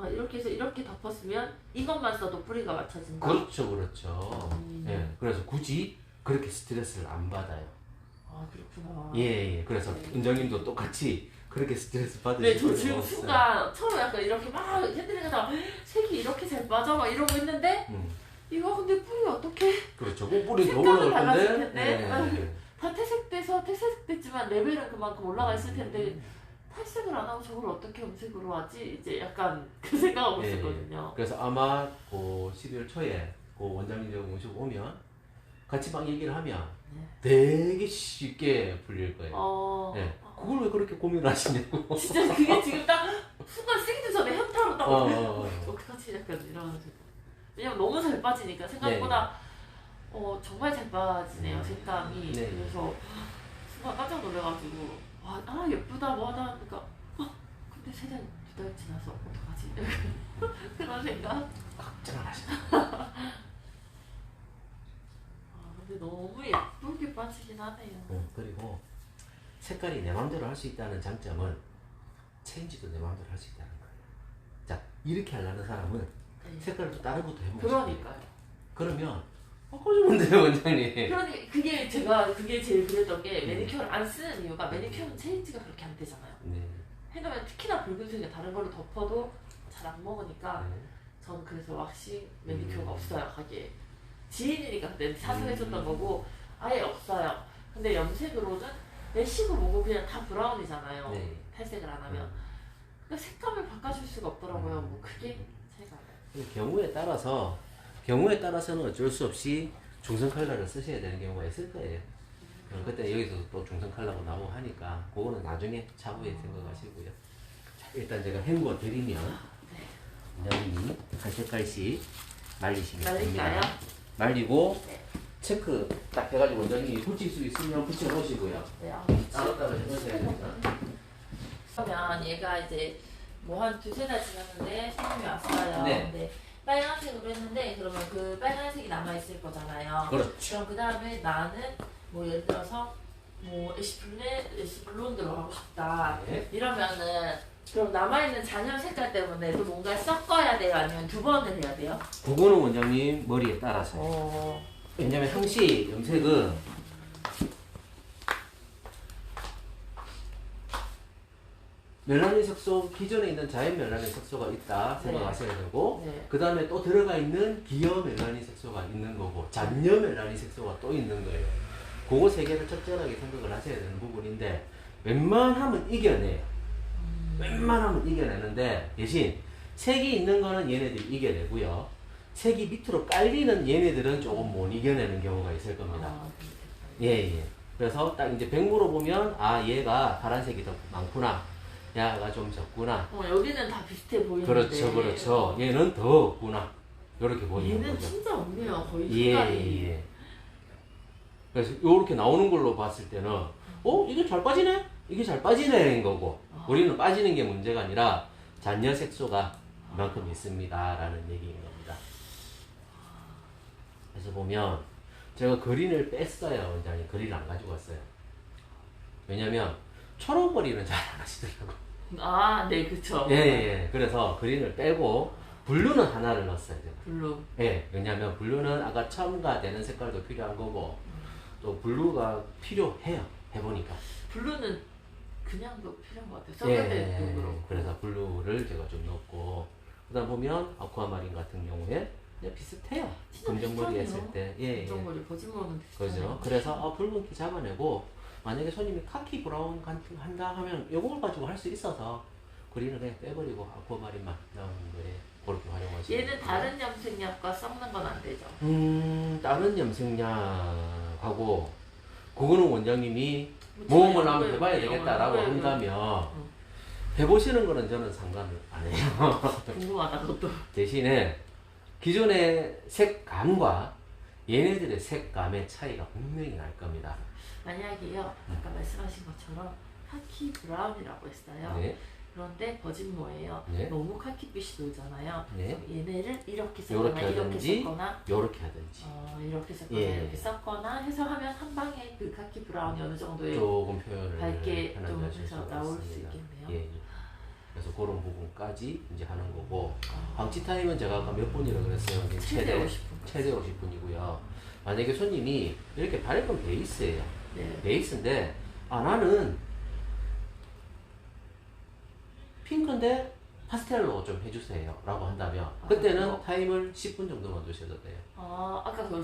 이렇게 해서 이렇게 덮었으면 이것만 써도 뿌리가 맞춰진다. 그렇죠. 예, 그래서 굳이 그렇게 스트레스를 안 받아요. 그렇구나. 예. 그래서 네. 은정님도 똑같이 그렇게 스트레스 네, 받으시고. 저 지금 순간 처음에 약간 이렇게 막 해드리다가 색이 이렇게 잘 빠져 막 이러고 있는데 이거 근데 뿌리 어떻게 그렇죠. 뿌리 더 색감은 올라갈 달라질 건데. 텐데. 다 퇴색됐지만 레벨은 그만큼 올라가 있을 텐데 탈색을 안 하고 저걸 어떻게 염색으로 하지? 이제 약간 그 생각하고 예. 있었거든요. 그래서 아마 그 12월 초에 그 원장님들 오시고 오면 같이 막 얘기를 하면 되게 쉽게 풀릴 거예요. 네. 그걸 왜 그렇게 고민을 하시냐고. 진짜 그게 지금 딱 순간 쓰기도 전에 현타로 딱 어떡하지? 약간 이런. 왜냐면 너무 잘 빠지니까 생각보다 정말 잘 빠지네요, 색감이. 네. 그래서 순간 깜짝 놀라가지고 예쁘다 뭐하다 하니까 근데 3달, 2달 지나서 어떡하지? 그런 생각. 걱정을 하시나. 근데 너무 예쁘게 빠지긴 하네요. 그리고 색깔이 내 마음대로 할 수 있다는 장점은 체인지도 내 마음대로 할 수 있다는 거예요. 자, 이렇게 하려는 사람은 색깔을 또 다른 것도 해보고 그러니까요. 그러면 바꿔주면 돼요, 원장님. 그러니까 그게 제일 그랬던 게 매니큐어를 안 쓰는 이유가 매니큐어는 체인지가 그렇게 안 되잖아요. 네. 해놓으면 특히나 붉은색에 다른 걸로 덮어도 잘 안 먹으니까 네. 저는 그래서 왁싱 매니큐어가 없어요 가게에. 지인이니까 그때 사서 했었던 거고 아예 없어요. 근데 염색으로는 메시고 뭐고 그냥 다 브라운이잖아요. 네. 탈색을 안 하면. 그러니까 색감을 바꿔줄 수가 없더라고요. 뭐 그게 제가 경우에 따라서는 어쩔 수 없이 중성 컬러를 쓰셔야 되는 경우가 있을 거예요. 그때 여기서 또 중성 컬러가 나오고 하니까 그거는 나중에 차후에 생각하시고요. 자, 일단 제가 헹궈 드리면 원장님이 한 색깔씩 말리시면 말릴까요? 됩니다. 말리고 네. 체크 딱 해가지고 원장님이 붙일 수 있으면 붙여 놓으시고요. 네, 따로따로 해놓으셔야 됩니다. 그러면 얘가 이제 뭐 한 두세 달 지났는데 손님이 왔어요. 네. 근데 빨간색으로 했는데 그러면 그 빨간색이 남아있을 거잖아요. 그렇죠. 그럼 그 다음에 나는 뭐 예를 들어서 뭐 애쉬 블론드로 하고 싶다. 네. 이러면은 그럼 남아있는 잔여 색깔 때문에 또 뭔가 섞어야 돼요? 아니면 두 번을 해야 돼요? 그거는 원장님 머리에 따라서. 왜냐면 항시 염색은 멜라닌 색소, 기존에 있는 자연 멜라닌 색소가 있다 생각하셔야 되고, 네. 그 다음에 또 들어가 있는 기여 멜라닌 색소가 있는 거고, 잔여 멜라닌 색소가 또 있는 거예요. 그거 세 개를 적절하게 생각을 하셔야 되는 부분인데, 웬만하면 이겨내요. 웬만하면 이겨내는데, 대신 색이 있는 거는 얘네들이 이겨내고요. 색이 밑으로 깔리는 얘네들은 조금 못 이겨내는 경우가 있을 겁니다. 예. 그래서 딱 이제 백무로 보면, 아, 얘가 파란색이 더 많구나. 야가 좀 적구나. 여기는 다 비슷해 보이는데. 그렇죠. 얘는 더 없구나. 이렇게 보이는 얘는 거죠. 진짜 없네요. 거의 예. 색깔이. 그래서 이렇게 나오는 걸로 봤을 때는, 이게 잘 빠지네? 이게 잘 빠지네인 거고, 우리는 빠지는 게 문제가 아니라 잔여 색소가 이만큼 있습니다. 라는 얘기인 겁니다. 그래서 보면, 제가 그린을 뺐어요. 원장님. 그린을 안 가지고 왔어요. 왜냐면, 초록 머리는 잘 안 하시더라고요. 네, 그쵸. 예. 그래서 그린을 빼고 블루는 하나를 넣었어요. 제가. 블루. 예. 왜냐면 블루는 아까 첨가되는 색깔도 필요한 거고 또 블루가 필요해요. 해보니까. 블루는 그냥도 필요한 것 같아요. 섞을 때도 그렇고. 그래서 블루를 제가 좀 넣었고 그다음 보면 아쿠아마린 같은 경우에 그냥 비슷해요. 검정머리 했을 때. 예. 검정머리, 거짓머리는 비슷하네요. 그죠. 그래서 붉은기 잡아내고 만약에 손님이 카키 브라운 같은 거 한다 하면 요걸 가지고 할 수 있어서 그린을 그냥 빼버리고 아쿠아마린만 넣은 거에 그렇게 활용하시면 얘는 다른 염색약과 섞는 건 안 되죠? 다른 염색약하고 그거는 원장님이 모험을 한번 해봐야 되겠다라고 한다면 해보시는 거는 저는 상관을 안 해요. 궁금하다 그것도. 대신에 기존의 색감과 얘네들의 색감의 차이가 분명히 날 겁니다. 만약에요, 아까 말씀하신 것처럼 카키 브라운이라고 했어요. 네. 그런데 거짓모예요. 네. 너무 카키빛이 돌잖아요. 네. 그래서 얘네를 이렇게 섞거나 요렇게 이렇게 하든지 섞거나 요렇게 하든지 이렇게 섞거나 예. 이렇게 섞거나 해서 하면 한 방에 그 카키 브라운이 어느 정도의 조금 표현을 밝게 편하게 좀 하실 해서 수가 나올 수 있습니다. 있겠네요. 예. 그래서 그런 부분까지 이제 하는 거고 방치 타임은 제가 아까 몇 분이라고 그랬어요. 이제 최대 50분. 최대 50분이고요. 만약에 손님이 이렇게 밝은 베이스예요. 네. 베이스인데 나는 핑크인데 파스텔로 좀 해주세요 라고 한다면 그때는 타임을 10분 정도만 두셔도 돼요. 아까 그걸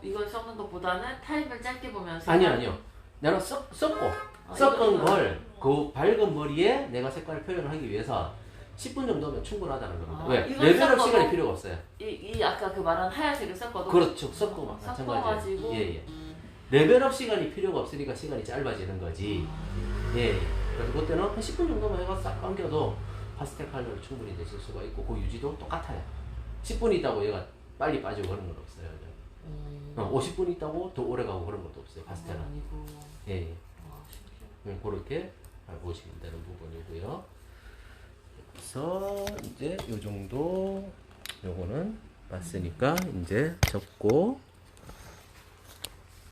이걸 섞는 것보다는 타임을 짧게 보면서 아니요. 내가 섞은 걸 그 밝은 머리에 내가 색깔을 표현을 하기 위해서 10분 정도면 충분하다는 겁니다. 왜? 이걸 레벨업 섞어도 시간이 필요가 없어요. 이 아까 그 말한 하얀색을 섞어도 그렇죠. 섞고 마찬가지예요. 섞어가지고 예. 레벨업 시간이 필요가 없으니까 시간이 짧아지는 거지. 예. 그래서 그때는 한 10분 정도만 해서 싹 감겨도 파스텔 컬러를 충분히 내실 수가 있고 그 유지도 똑같아요. 10분 있다고 얘가 빨리 빠지고 그런 건 없어요. 50분 있다고 더 오래 가고 그런 것도 없어요. 파스텔은. 아니고. 예. 신기해. 그렇게 보시면 되는 부분이고요. 그래서 이제 요 정도 요거는 봤으니까 이제 접고